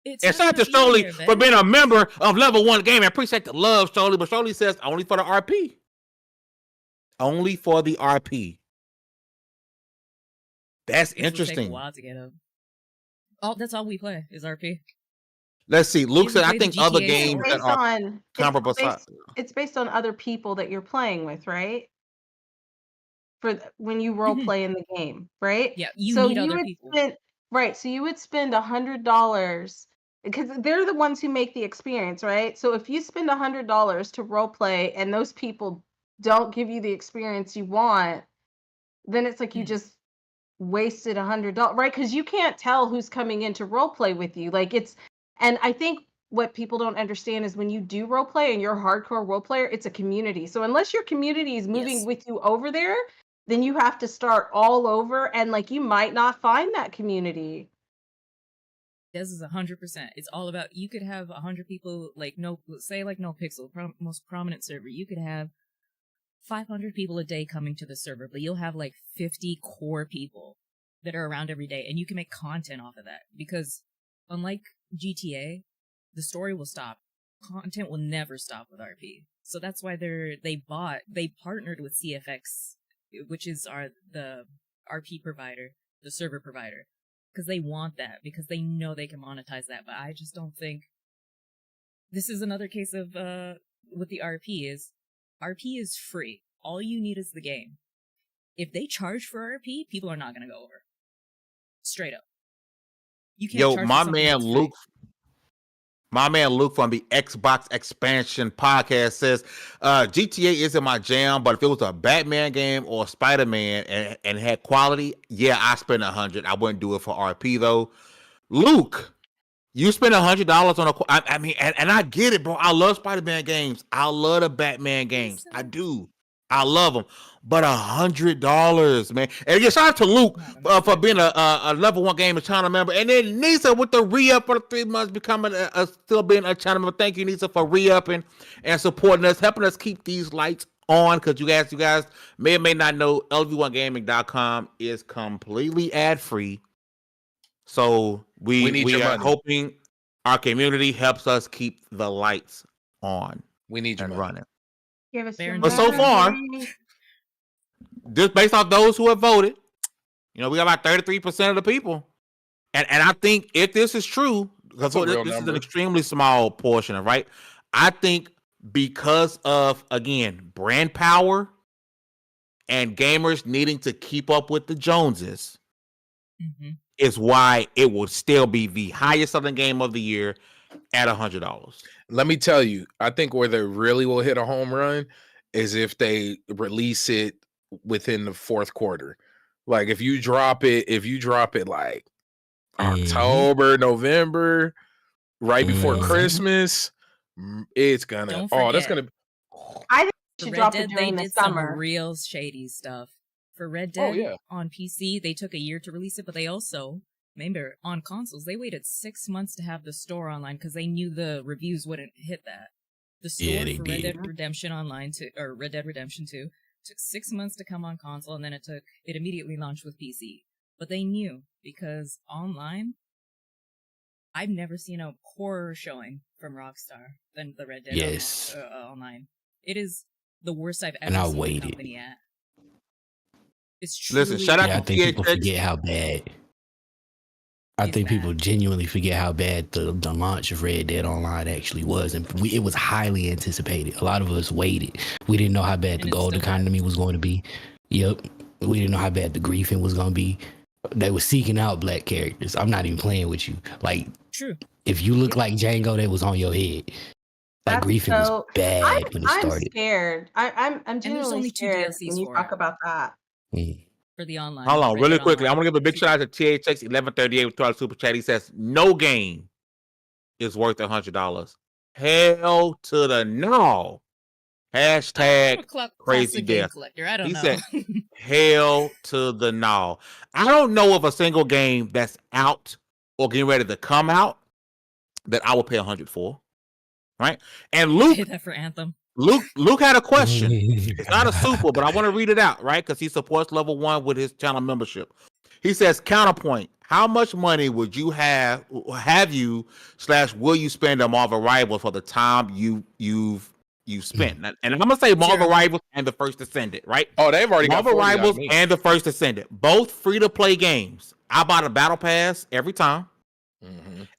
It's not just Shirley for being a member of Level 1 Gaming. I appreciate the love, Shirley, but Shirley says only for the RP. Only for the RP. That's interesting. Take a while to get up. Oh, that's all we play is RP. Let's see. Luke said, I think other games that are comparable. It's based on other people that you're playing with, right? For when you role play in the game, right? Yeah, you need other people. Right, so you would spend $100 because they're the ones who make the experience, right? So if you spend $100 to role play and those people don't give you the experience you want, then it's like you just wasted $100, right? Because you can't tell who's coming in to role play with you. And I think what people don't understand is when you do role play and you're a hardcore role player, it's a community. So unless your community is moving with you over there, then you have to start all over, and like you might not find that community. This is 100%. It's all about, you could have 100 people, like no pixel, most prominent server. You could have 500 people a day coming to the server, but you'll have like 50 core people that are around every day, and you can make content off of that. Because unlike GTA, the story will stop. Content will never stop with RP. So that's why they partnered with CFX, which is the RP provider, the server provider, because they want that, because they know they can monetize that. But I just don't think this is another case of with the RP is free. All you need is the game. If they charge for RP, people are not going to go over. Straight up. You can't charge my man Luke from the Xbox Expansion podcast says, GTA isn't my jam, but if it was a Batman game or Spider-Man and had quality, yeah, I spend $100. I wouldn't do it for RP though. Luke, you spend $100 on I mean, and I get it, bro. I love Spider-Man games. I love the Batman games. I do. I love them. But $100, man. And yeah, shout out to Luke for being a Level 1 Gamer channel member. And then Nisa with the re-up for the 3 months, becoming still being a channel member. Thank you, Nisa, for re-upping and supporting us, helping us keep these lights on. Because you guys may or may not know, Lv1gaming.com is completely ad-free. So we are hoping our community helps us keep the lights on. We need you running. But so far, just based off those who have voted, we got about 33% of the people. And I think if this is true, because this is an extremely small portion, right? I think because of, again, brand power and gamers needing to keep up with the Joneses, is why it will still be the highest selling game of the year at $100. Let me tell you, I think where they really will hit a home run is if they release it within the fourth quarter. Like if you drop it like October, November, right before Christmas, it's gonna. That's gonna. I think you should drop Dead, it during they the did summer. Some real shady stuff. For Red Dead on PC, they took a year to release it, but they also remember on consoles, they waited 6 months to have the store online because they knew the reviews wouldn't hit that. The store they for Red did. Dead Redemption Online or Red Dead Redemption 2 took 6 months to come on console, and then it immediately launched with PC. But they knew, because online, I've never seen a poorer showing from Rockstar than the Red Dead Yes. Online. It is the worst I've And ever I seen the waited. company at. It's truly Listen, shout out Yeah, I to think people THX. forget how bad. I It's think people bad. genuinely forget how bad the launch of Red Dead Online actually was, and it was highly anticipated. A lot of us waited. We didn't know how bad And the it's gold still bad. economy was going to be. Yep, we didn't know how bad the griefing was going to be. They were seeking out black characters. I'm not even playing with you. Like, True. if you look like Django, that was on your head. Like, That's griefing was so. bad when it I'm started. scared. I'm there's genuinely only 2 scared DLCs when you for talk it. about that. For the online. Hold on, Red really Dead quickly. I Online. want to give a big shout out to THX 1138 with $2 super chat. He says no game is worth $100. Hell to the no. I'm Hashtag a classic crazy game death. collector. I don't He know. said hell to the no. I don't know of a single game that's out or getting ready to come out that I will pay $100 for. Right? And Luke Pay that for Anthem. Luke had a question. It's not a super, but I want to read it out, right? Because he supports level 1 with his channel membership. He says, counterpoint, how much money would you have you / will you spend on Marvel Rivals for the time you've spent? And I'm gonna say Marvel Zero. Rivals and the First Descendant, right? Oh, they've already got Marvel 40 out of Rivals me. and the First Descendant, both free to play games. I bought a battle pass every time,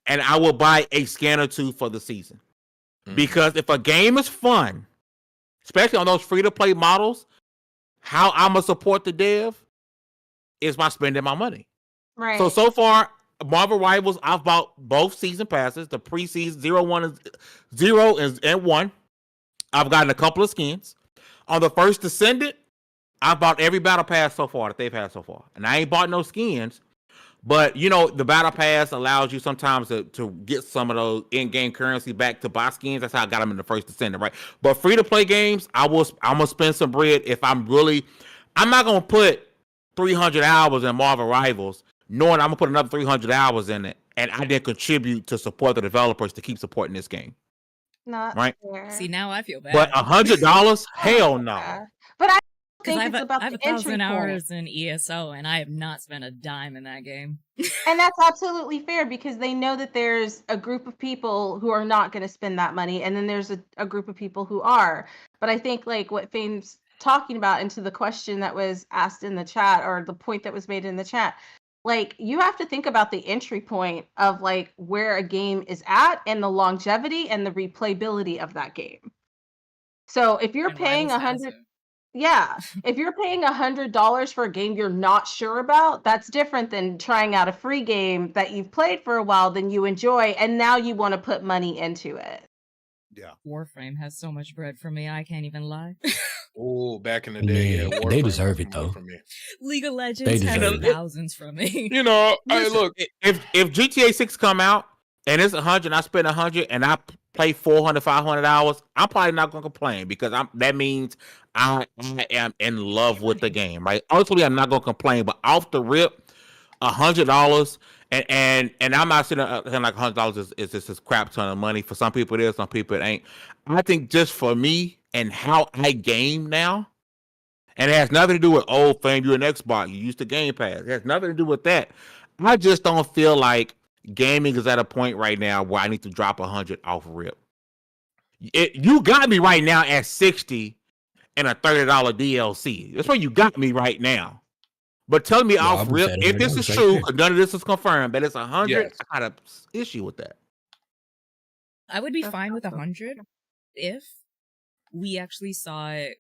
and I will buy a scan or 2 for the season. Because if a game is fun, especially on those free-to-play models, how I'm going to support the dev is by spending my money. Right. So far, Marvel Rivals, I've bought both season passes, the preseason 0 and 1. I've gotten a couple of skins. On the First Descendant, I've bought every battle pass so far that they've had so far. And I ain't bought no skins. But, you know, the battle pass allows you sometimes to get some of those in-game currency back to buy skins. That's how I got them in the First Descendant, right? But free-to-play games, I'm going to spend some bread if I'm not going to put 300 hours in Marvel Rivals, knowing I'm going to put another 300 hours in it, and I didn't contribute to support the developers to keep supporting this game. Not right? fair. See, now I feel bad. But $100? Hell no. But I Because think it's about I have the 1,000 entry point. hours in ESO, and I have not spent a dime in that game. And that's absolutely fair because they know that there's a group of people who are not going to spend that money, and then there's a group of people who are. But I think like what Fame's talking about, into the question that was asked in the chat, or the point that was made in the chat, like you have to think about the entry point of like where a game is at and the longevity and the replayability of that game. So if you're And paying Rivals has 100, it. yeah, if you're paying $100 for a game you're not sure about, that's different than trying out a free game that you've played for a while, then you enjoy, and now you want to put money into it. Yeah. Warframe has so much bread for me, I can't even lie. Oh, back in the day, Yeah, yeah, they Warframe deserve was it, more though. for me. League of They Legends has deserve it. thousands from me. You know, hey, Listen, look, if GTA 6 come out and it's 100, and I spend 100 and I play 400, 500 hours, I'm probably not gonna complain because that means I am in love with the game, right? Ultimately, I'm not gonna complain, but off the rip, $100 and I'm not sitting there like $100 is just this crap ton of money. For some people it is, some people it ain't. I think just for me and how I game now, and it has nothing to do with old Fame, you're an Xbox, you used to Game Pass. It has nothing to do with that. I just don't feel like gaming is at a point right now where I need to drop 100 off rip. You got me right now at 60 and a $30 DLC. That's where you got me right now. But tell me I'll off be rip, sad if about this it. is Right true, there. because none of this is confirmed, that it's 100, Yes. I got an issue with that. I would be That's fine with awesome. 100 if we actually saw it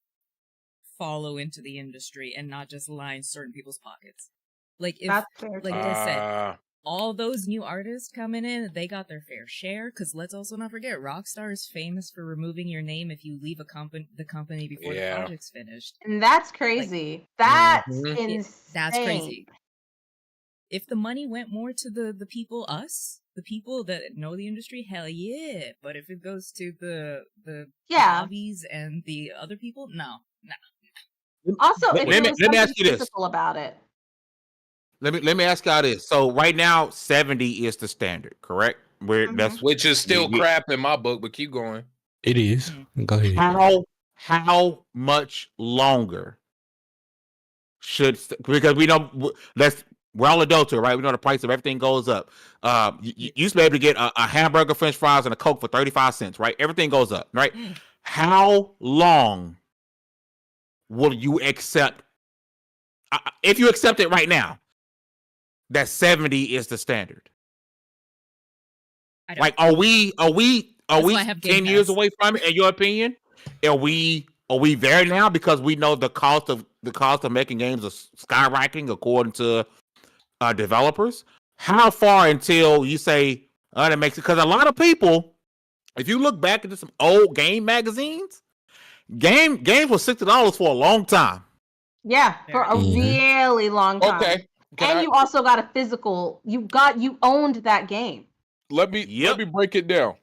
follow into the industry and not just line certain people's pockets. Like if, That's fair. like too. I said, all those new artists coming in, they got their fair share. Because let's also not forget, Rockstar is famous for removing your name if you leave the company before the Yeah. project's finished. And that's crazy. That's Mhm. insane. That's crazy. If the money went more to the people, the people that know the industry, hell yeah. But if it goes to the Yeah. hobbies and the other people, no. Also, if Let there me was ask something you this. physical about it. let me ask y'all this. So right now, 70 is the standard, correct? Where that's Which is still we- crap in my book, but keep going. It is. Go ahead. how much longer should, because we know we're all adults here, right? We know the price of everything goes up. You used to be able to get a hamburger, French fries, and a Coke for 35 cents, right? Everything goes up, right? How long will you accept? If you accept it right now, that 70 is the standard. Like, are we 10 years away from it? In your opinion, are we there now? Because we know the cost of making games is skyrocketing according to developers. How far until you say that makes it? Because a lot of people, if you look back into some old game magazines, games were $60 for a long time. Yeah, for a really long time. Okay. And you also got a physical. You owned that game. Let me break it down.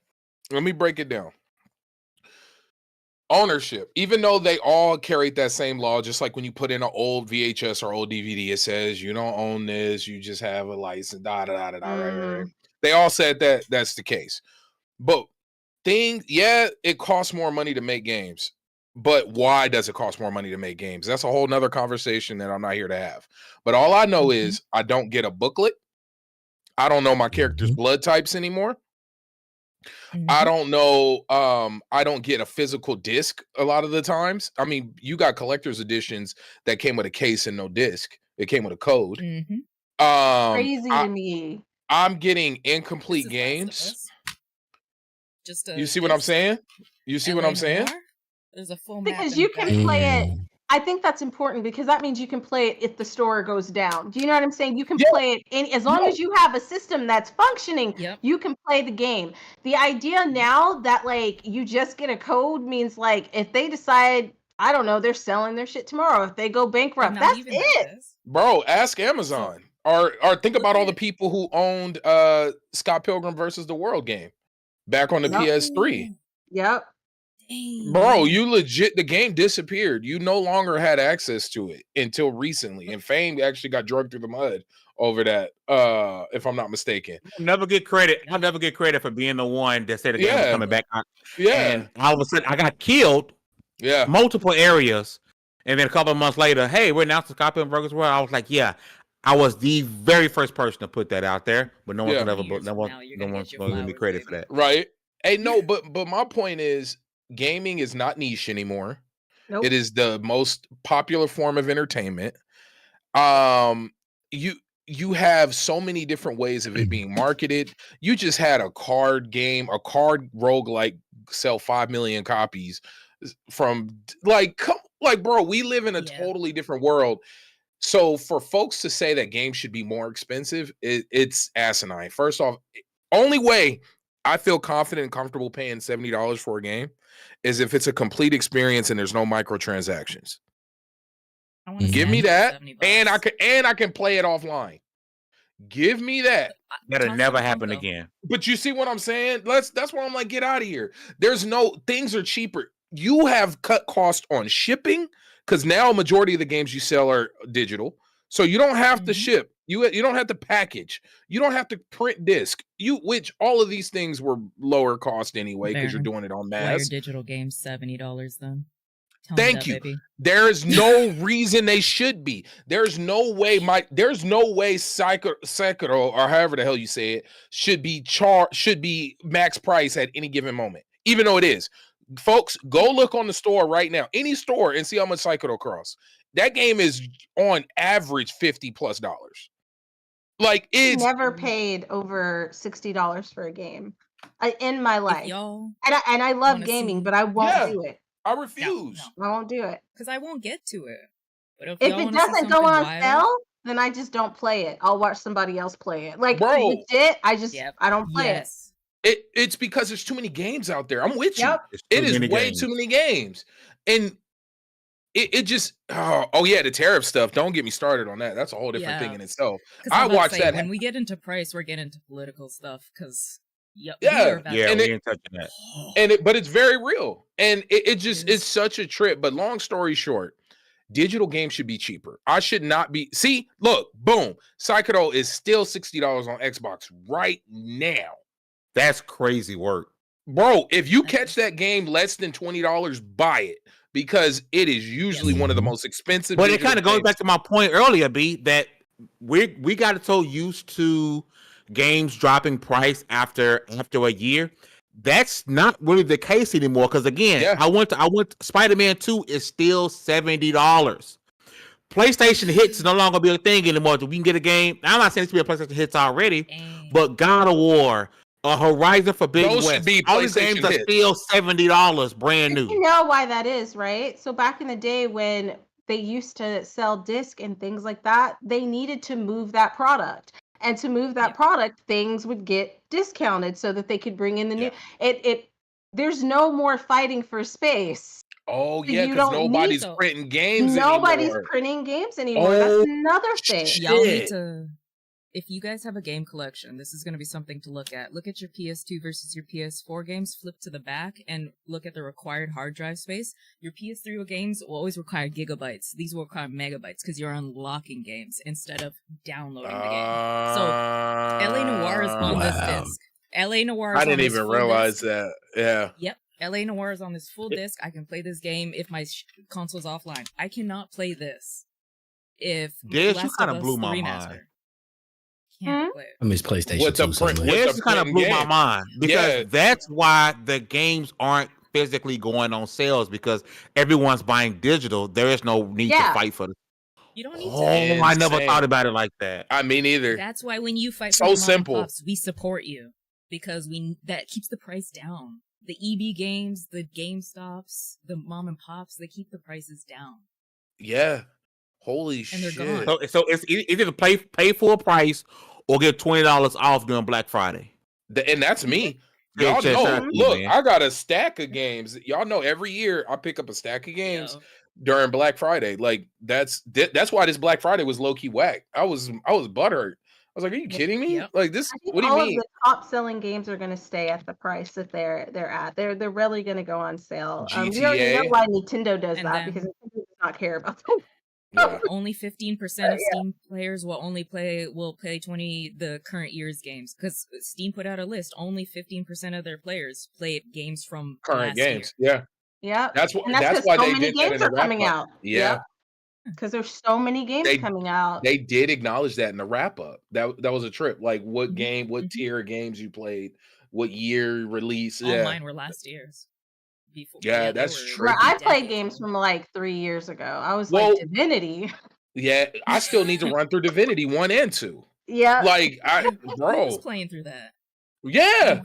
Ownership, even though they all carried that same law, just like when you put in an old VHS or old DVD, it says you don't own this, you just have a license, right. They all said that that's the case. But it costs more money to make games. But why does it cost more money to make games? That's a whole nother conversation that I'm not here to have. But all I know is I don't get a booklet. I don't know my character's blood types anymore. I don't know. I don't get a physical disc a lot of the times. I mean, you got collector's editions that came with a case and no disc. It came with a code. Crazy to me. I'm getting incomplete games. You see what I'm saying? There's a full because you can play it. I think that's important because that means you can play it if the store goes down. Do you know what I'm saying? You can play it as long as you have a system that's functioning. You can play the game. The idea now that like you just get a code means like if they decide, I don't know, they're selling their shit tomorrow. If they go bankrupt, that's it. Bro, ask Amazon. Or think about all the people who owned Scott Pilgrim versus the World game back on the PS3. Yep. Bro, you legit, the game disappeared. You no longer had access to it until recently. And Fame actually got dragged through the mud over that, if I'm not mistaken. I'll never get credit for being the one that said the game was coming back. And all of a sudden, I got killed. Multiple areas. And then a couple of months later, hey, we're announcing Scott Pilgrim versus World. I was like, I was the very first person to put that out there, but no one's gonna give me credit for that. Right. Hey, no, but my point is, gaming is not niche anymore. Nope. It is the most popular form of entertainment. You have so many different ways of it being marketed. You just had a card game, a card roguelike sell 5 million copies from bro, we live in a totally different world. So for folks to say that games should be more expensive, it's asinine. First off, only way I feel confident and comfortable paying $70 for a game is if it's a complete experience and there's no microtransactions. Give me that, and I can play it offline. Give me that. That'll never happen again. But you see what I'm saying? That's why I'm like, get out of here. Things are cheaper. You have cut cost on shipping because now a majority of the games you sell are digital, so you don't have to ship. You don't have to package. You don't have to print disc. Which all of these things were lower cost anyway because you're doing it on mass. Your digital games $70 then. Thank you. Baby. There's no reason they should be. There's no way Sekiro or however the hell you say it should be max price at any given moment, even though it is. Folks, go look on the store right now, any store, and see how much Sekiro costs. That game is on average $50+ Like it's never paid over $60 for a game in my life. And I love gaming, but I won't do it. I refuse. No. I won't do it because I won't get to it. But if it doesn't go on sale, then I just don't play it. I'll watch somebody else play it. Like legit, I don't play it. It's because there's too many games out there. I'm with you. It is way too many games, and it just the tariff stuff. Don't get me started on that. That's a whole different thing in itself. I watch that. When we get into price, we're getting into political stuff because we ain't touching that. But it's very real, and it's such a trip. But long story short, digital games should be cheaper. I should not be. See, look, boom. Psycho is still $60 on Xbox right now. That's crazy work. Bro, if you catch that game less than $20, buy it because it is usually one of the most expensive. But it kind of goes back to my point earlier, B, that we got so used to games dropping price after a year. That's not really the case anymore. Because again, I went Spider-Man 2 is still $70. PlayStation hits is no longer be a thing anymore. We can get a game. I'm not saying it's be a PlayStation hits already, but God of War, Horizon Forbidden West, all these games are still $70 brand new. You know why that is, right? So back in the day when they used to sell disc and things like that, they needed to move that product. And to move that product, things would get discounted so that they could bring in the new. There's no more fighting for space. Oh yeah, because nobody's printing games anymore. Nobody's printing games anymore. That's another thing. Y'all need to. If you guys have a game collection, this is going to be something to look at. Look at your PS2 versus your PS4 games, flip to the back, and look at the required hard drive space. Your PS3 games will always require gigabytes. These will require megabytes because you're unlocking games instead of downloading the game. So, LA Noire is on this disc. LA Noire is I didn't even realize that. Yeah. Yep. LA Noire is on this full disc. I can play this game if my console's offline. I cannot play this if you kind of blew my mind. I miss PlayStation 2. This kind of blew my mind because that's why the games aren't physically going on sales because everyone's buying digital. There is no need to fight for the. You don't need to. Oh, I never thought about it like that. I mean, either. That's why when you fight for the simple, pops, we support you because that keeps the price down. The EB games, the GameStops, the mom and pops, they keep the prices down. Yeah. Holy shit. They're gone. So it's either to pay full price or get $20 off during Black Friday. And that's me. Y'all know, look, I got a stack of games. Y'all know every year I pick up a stack of games during Black Friday. Like that's why this Black Friday was low-key whack. I was butthurt. I was like, are you kidding me? Yep. Like this, what do you mean? All of the top selling games are going to stay at the price that they're at. They're really going to go on sale. We already know why Nintendo does that because Nintendo does not care about them. Yeah. Only 15% of Steam players will play the current year's games because Steam put out a list. Only 15% of their players play games from current games. Year. Yeah, that's why so they many did games that are coming out. Yeah, because there's so many games coming out. They did acknowledge that in the wrap up. That was a trip. Like what game, what tier of games you played, what year release. All mine were last year's. Before. Yeah, that's true. I played games from like 3 years ago. I was like Divinity. Yeah, I still need to run through Divinity 1 and 2. Yeah, like I was playing through that. Yeah,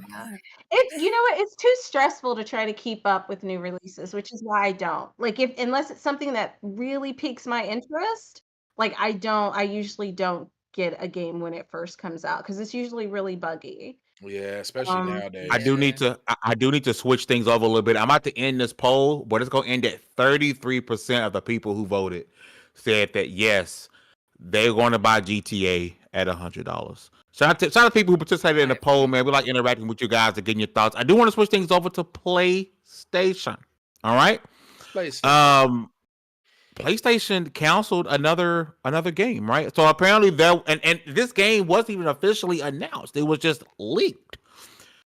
it's too stressful to try to keep up with new releases, which is why I don't like unless it's something that really piques my interest. Like I usually don't get a game when it first comes out because it's usually really buggy. Yeah, especially nowadays. I do need to switch things over a little bit. I'm about to end this poll, but it's going to end at 33% of the people who voted said that yes, they're going to buy GTA at $100. Shout out to people who participated in the poll, man. We like interacting with you guys and getting your thoughts. I do want to switch things over to PlayStation. All right. PlayStation canceled another game, right? So apparently and this game wasn't even officially announced. It was just leaked.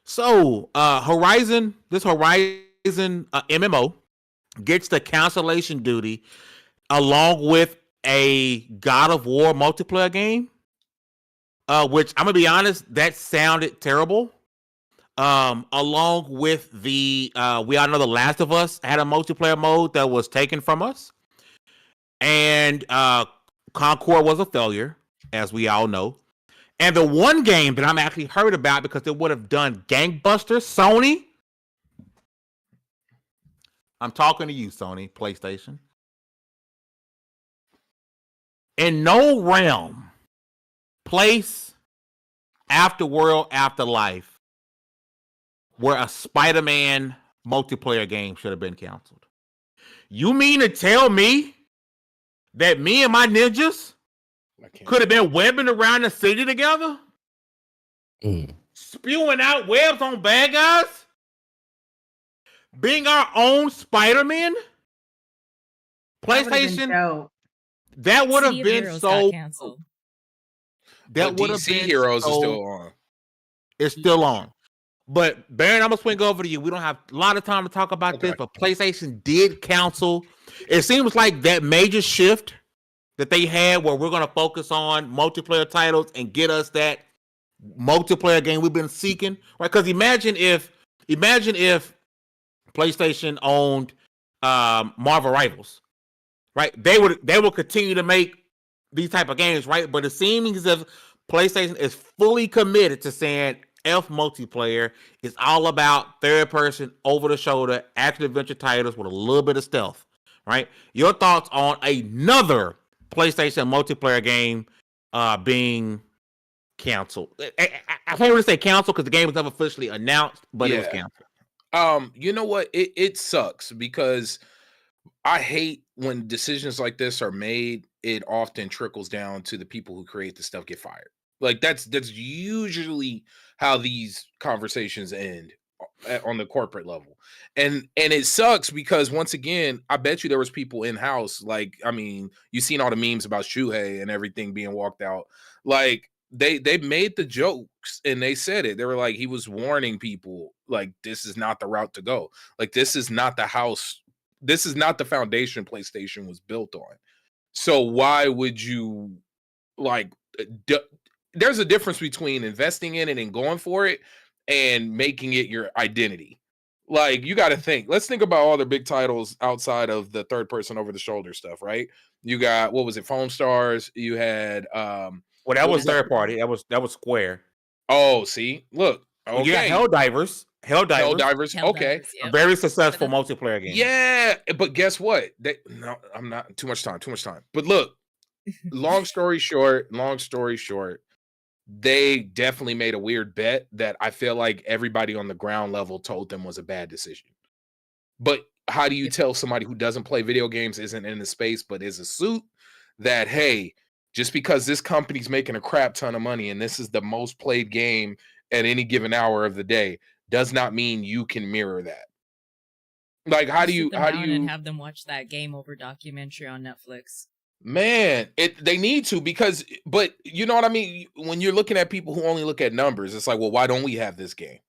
So Horizon MMO gets the cancellation duty along with a God of War multiplayer game. Which I'm gonna be honest, that sounded terrible. Along with the we all know The Last of Us had a multiplayer mode that was taken from us. And Concord was a failure, as we all know. And the one game that I'm actually heard about because it would have done gangbusters, Sony. I'm talking to you, Sony, PlayStation. In no realm, place, afterworld, afterlife, where a Spider-Man multiplayer game should have been canceled. You mean to tell me that me and my ninjas could have been webbing around the city together? Spewing out webs on bad guys? Being our own Spider-Man? PlayStation, dope. that would have City of been Heroes so. got canceled. That But would have DC been Heroes so, is still on. It's still on. But Baron, I'm gonna swing over to you. We don't have a lot of time to talk about this, but PlayStation did cancel. It seems like that major shift that they had, where we're gonna focus on multiplayer titles and get us that multiplayer game we've been seeking, right? Because imagine if PlayStation owned Marvel Rivals, right? They will continue to make these type of games, right? But it seems as if PlayStation is fully committed to saying F multiplayer is all about third person, over the shoulder, action adventure titles with a little bit of stealth, right? Your thoughts on another PlayStation multiplayer game being canceled? I can't really say canceled because the game was never officially announced, but it was canceled. You know what? It sucks because I hate when decisions like this are made. It often trickles down to the people who create the stuff get fired. Like that's usually how these conversations end on the corporate level. And it sucks because once again, I bet you there was people in house. Like, I mean, you've seen all the memes about Shuhei and everything being walked out. Like they made the jokes and they said it. They were like, he was warning people, like, this is not the route to go. Like, this is not the house. This is not the foundation PlayStation was built on. So why would you like there's a difference between investing in it and going for it and making it your identity. Like, you got to think. Let's think about all the big titles outside of the third person over the shoulder stuff, right? You got, what was it, Foam Stars? You had well, that was third party. That was Square. Oh, see, look, okay. You got Helldivers. Okay, Yeah. a very successful multiplayer game. Yeah, but guess what? I'm not too much time. But look, long story short, they definitely made a weird bet that I feel like everybody on the ground level told them was a bad decision. But how do you tell somebody who doesn't play video games, isn't in the space, but is a suit, that, hey, just because this company's making a crap ton of money and this is the most played game at any given hour of the day, does not mean you can mirror that. Like, how do you and have them watch that Game Over documentary on Netflix? Man, they need to, because, but you know what I mean? When you're looking at people who only look at numbers, it's like, well, why don't we have this game?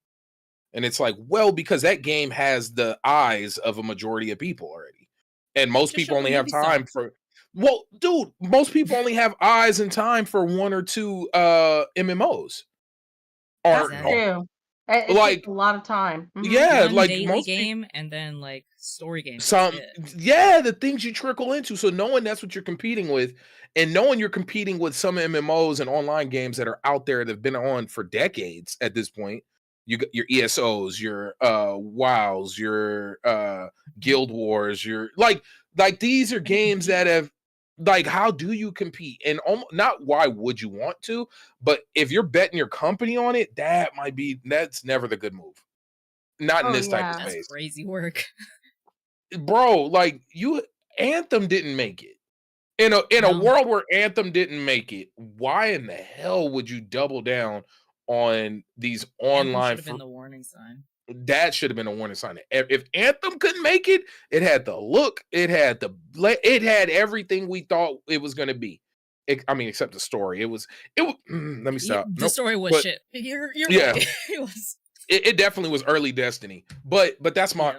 And it's like, well, because that game has the eyes of a majority of people already. And most people only have time for, well, dude, most people only have eyes and time for one or two MMOs. That's true. It takes a lot of time. Mm-hmm. Yeah, one like daily most game and then like story games. The things you trickle into. So knowing that's what you're competing with, and knowing you're competing with some MMOs and online games that are out there that have been on for decades at this point. You got your ESOs, your WoWs, your Guild Wars, your like these are games that have, like, how do you compete? And not why would you want to, but if you're betting your company on it, that's never the good move. Not in this type of space. That's crazy work. Bro, like, Anthem didn't make it. In a world where Anthem didn't make it, why in the hell would you double down on these online? Should have been the warning sign. That should have been a warning sign. If Anthem couldn't make it, it had the look, it had everything we thought it was going to be. Except the story. It was. Let me stop. The story was shit. You're right. It was. It definitely was early Destiny. But that's my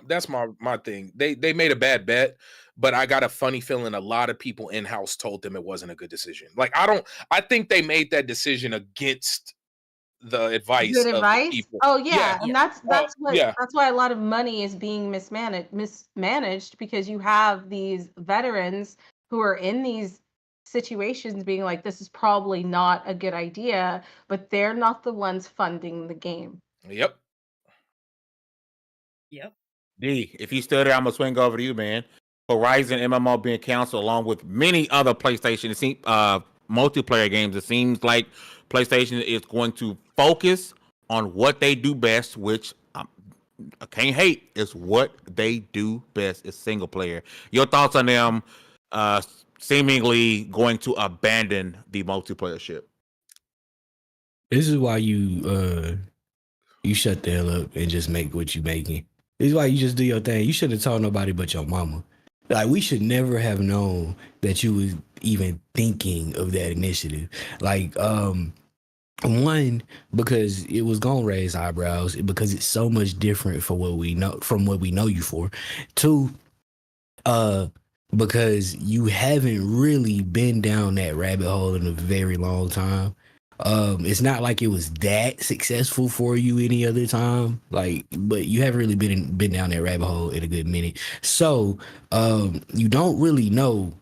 thing. They made a bad bet, but I got a funny feeling a lot of people in house told them it wasn't a good decision. Like, I think they made that decision against the advice. Good advice. People. Oh yeah, and that's why a lot of money is being mismanaged, because you have these veterans who are in these situations being like, this is probably not a good idea, but they're not the ones funding the game. Yep. D, if you still there, I'm gonna swing over to you, man. Horizon MMO being canceled along with many other PlayStation multiplayer games. It seems like PlayStation is going to focus on what they do best, which I can't hate. Is what they do best is single player. Your thoughts on them seemingly going to abandon the multiplayer ship? This is why you shut the hell up and just make what you making. This is why you just do your thing. You shouldn't have told nobody but your mama. Like, we should never have known that you was even thinking of that initiative. Like, one, because it was gonna raise eyebrows because it's so much different for what we know from what we know you for. Two, because you haven't really been down that rabbit hole in a very long time. It's not like it was that successful for you any other time, like, but you haven't really been down that rabbit hole in a good minute. So, you don't really know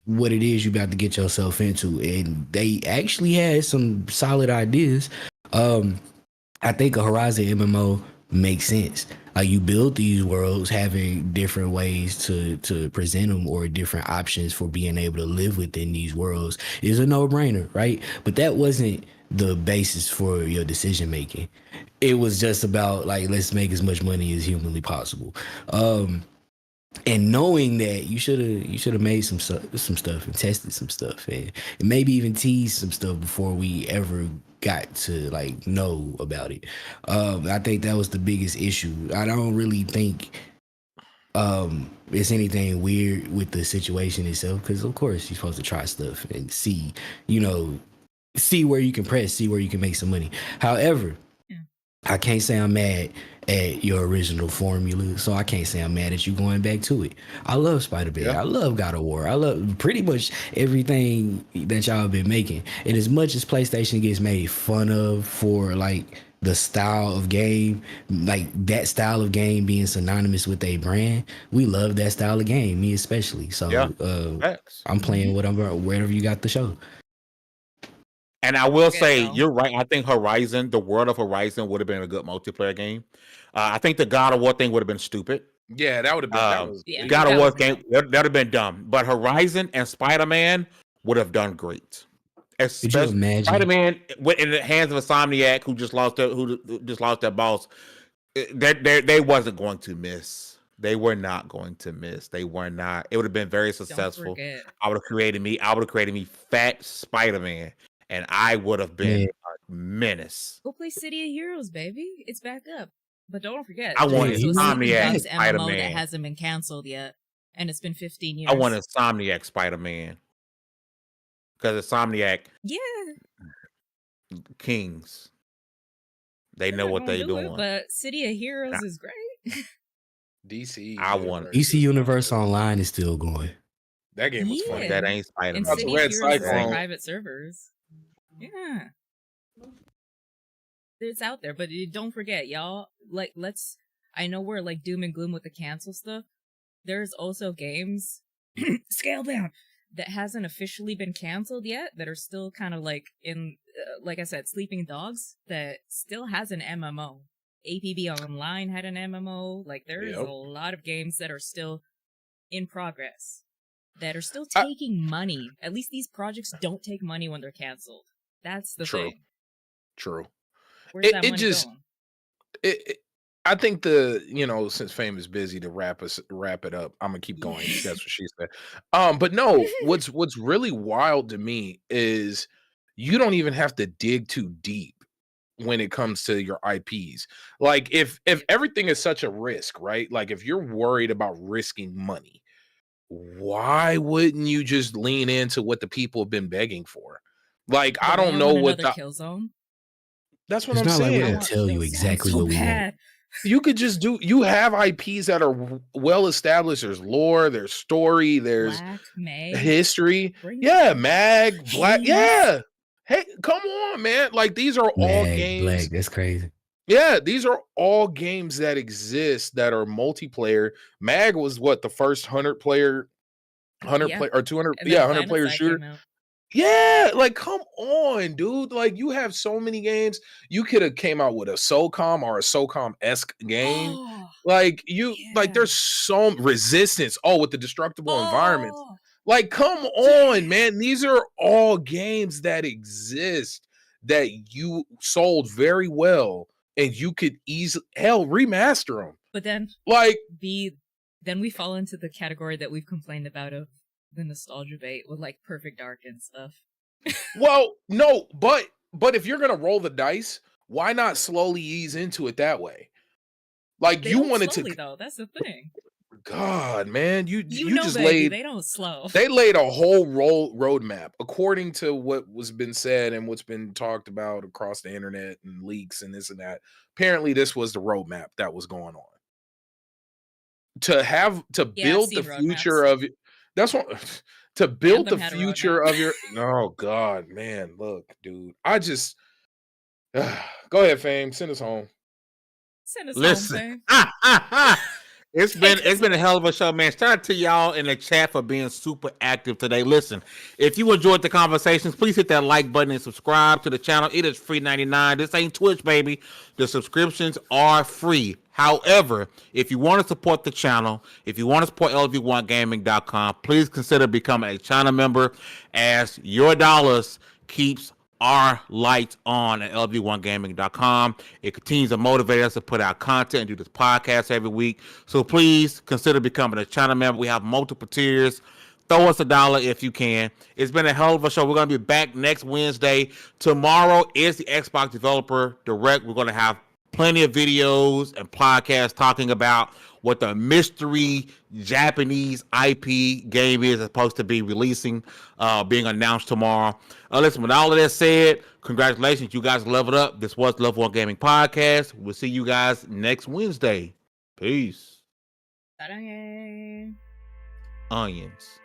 what it is you about to get yourself into, and they actually had some solid ideas. I think a Horizon MMO makes sense. Like, you build these worlds having different ways to present them, or different options for being able to live within these worlds is a no-brainer, right? But that wasn't the basis for your decision making. It was just about, like, let's make as much money as humanly possible. And knowing that, you should have made some stuff and tested some stuff, and maybe even teased some stuff before we ever got to, like, know about it. I think that was the biggest issue. I don't really think it's anything weird with the situation itself, because of course you're supposed to try stuff and see, see where you can press, see where you can make some money. However, I can't say I'm mad at your original formula, so I can't say I'm mad at you going back to it. I love Spider-Man. I love God of War. I love pretty much everything that y'all have been making. And as much as PlayStation gets made fun of for, like, the style of game, like that style of game being synonymous with a brand, we love that style of game, me especially. So I'm playing wherever you got the show. And I will say, you're right. I think Horizon, the world of Horizon, would have been a good multiplayer game. I think the God of War thing would have been stupid. Yeah, that would have been. God of War game that would have been dumb. But Horizon and Spider-Man would have done great. Especially Spider-Man in the hands of Insomniac, who just lost their boss. They wasn't going to miss. They were not going to miss. They were not. It would have been very successful. I would have created me fat Spider-Man. And I would have been a menace. Go play City of Heroes, baby. It's back up. But don't forget, I want Insomniac MMO Spider-Man that hasn't been canceled yet, and it's been 15 years. I want Insomniac Spider-Man, because Insomniac, kings, they know what they're doing. But City of Heroes is great. DC, I want DC Universe Online is still going. That game was fun. That ain't Spider-Man. And City of Heroes is private servers. Yeah. It's out there, but don't forget, y'all, like, I know we're, like, doom and gloom with the cancel stuff. There's also games, scale down, that hasn't officially been canceled yet, that are still kind of, like, in, like I said, Sleeping Dogs, that still has an MMO. APB Online had an MMO. Like, there's a lot of games that are still in progress, that are still taking money. At least these projects don't take money when they're canceled. That's the thing. True. Where's that money going? I think since Fame is busy to wrap it up, I'm gonna keep going. That's what she said. But no, what's really wild to me is you don't even have to dig too deep when it comes to your IPs. Like, if everything is such a risk, right? Like, if you're worried about risking money, why wouldn't you just lean into what the people have been begging for? Like, I don't know what the Killzone. That's what it's I'm not saying. Like we're gonna tell you exactly what we want. You could just you have IPs that are well established. There's lore, there's story, there's history. Mag, Black. Yeah. Hey, come on, man. Like, these are all games. Black, that's crazy. Yeah, these are all games that exist that are multiplayer. Mag was the first 100 player or 200 100 player shooter. Yeah, like, come on, dude. Like, you have so many games. You could have came out with a SOCOM or a SOCOM-esque game. Like, there's so Resistance. With the destructible environments. Like, come on, man. These are all games that exist that you sold very well, and you could easily remaster them. But then, then we fall into the category that we've complained about of the nostalgia bait with, like, Perfect Dark and stuff. Well, no, but if you're gonna roll the dice, why not slowly ease into it that way? Like, you wanted slowly, though. That's the thing. God, man, you know, just baby, laid they don't slow. they laid a whole roadmap according to what was been said and what's been talked about across the internet and leaks and this and that. Apparently, this was the roadmap that was going on to Yeah, build the I've seen future roadmaps. of that's what to build the Anthem had a future roadmap. of your. Oh God, man, look, dude, I just go ahead, Fame, send us home. Send us home, Listen, fam. it's Take us been a home. hell of a show, man. Shout out to y'all in the chat for being super active today. Listen, if you enjoyed the conversations, please hit that like button and subscribe to the channel. It is free 99. This ain't Twitch, baby. The subscriptions are free. However, if you want to support the channel, if you want to support Lv1gaming.com, please consider becoming a channel member, as your dollars keeps our lights on at Lv1gaming.com. It continues to motivate us to put out content and do this podcast every week. So please consider becoming a channel member. We have multiple tiers. Throw us $1 if you can. It's been a hell of a show. We're going to be back next Wednesday. Tomorrow is the Xbox Developer Direct. We're going to have plenty of videos and podcasts talking about what the mystery Japanese IP game is supposed to be releasing, being announced tomorrow. Listen, with all of that said, congratulations. You guys leveled up. This was the Level 1 Gaming Podcast. We'll see you guys next Wednesday. Peace. Sarang. Onions.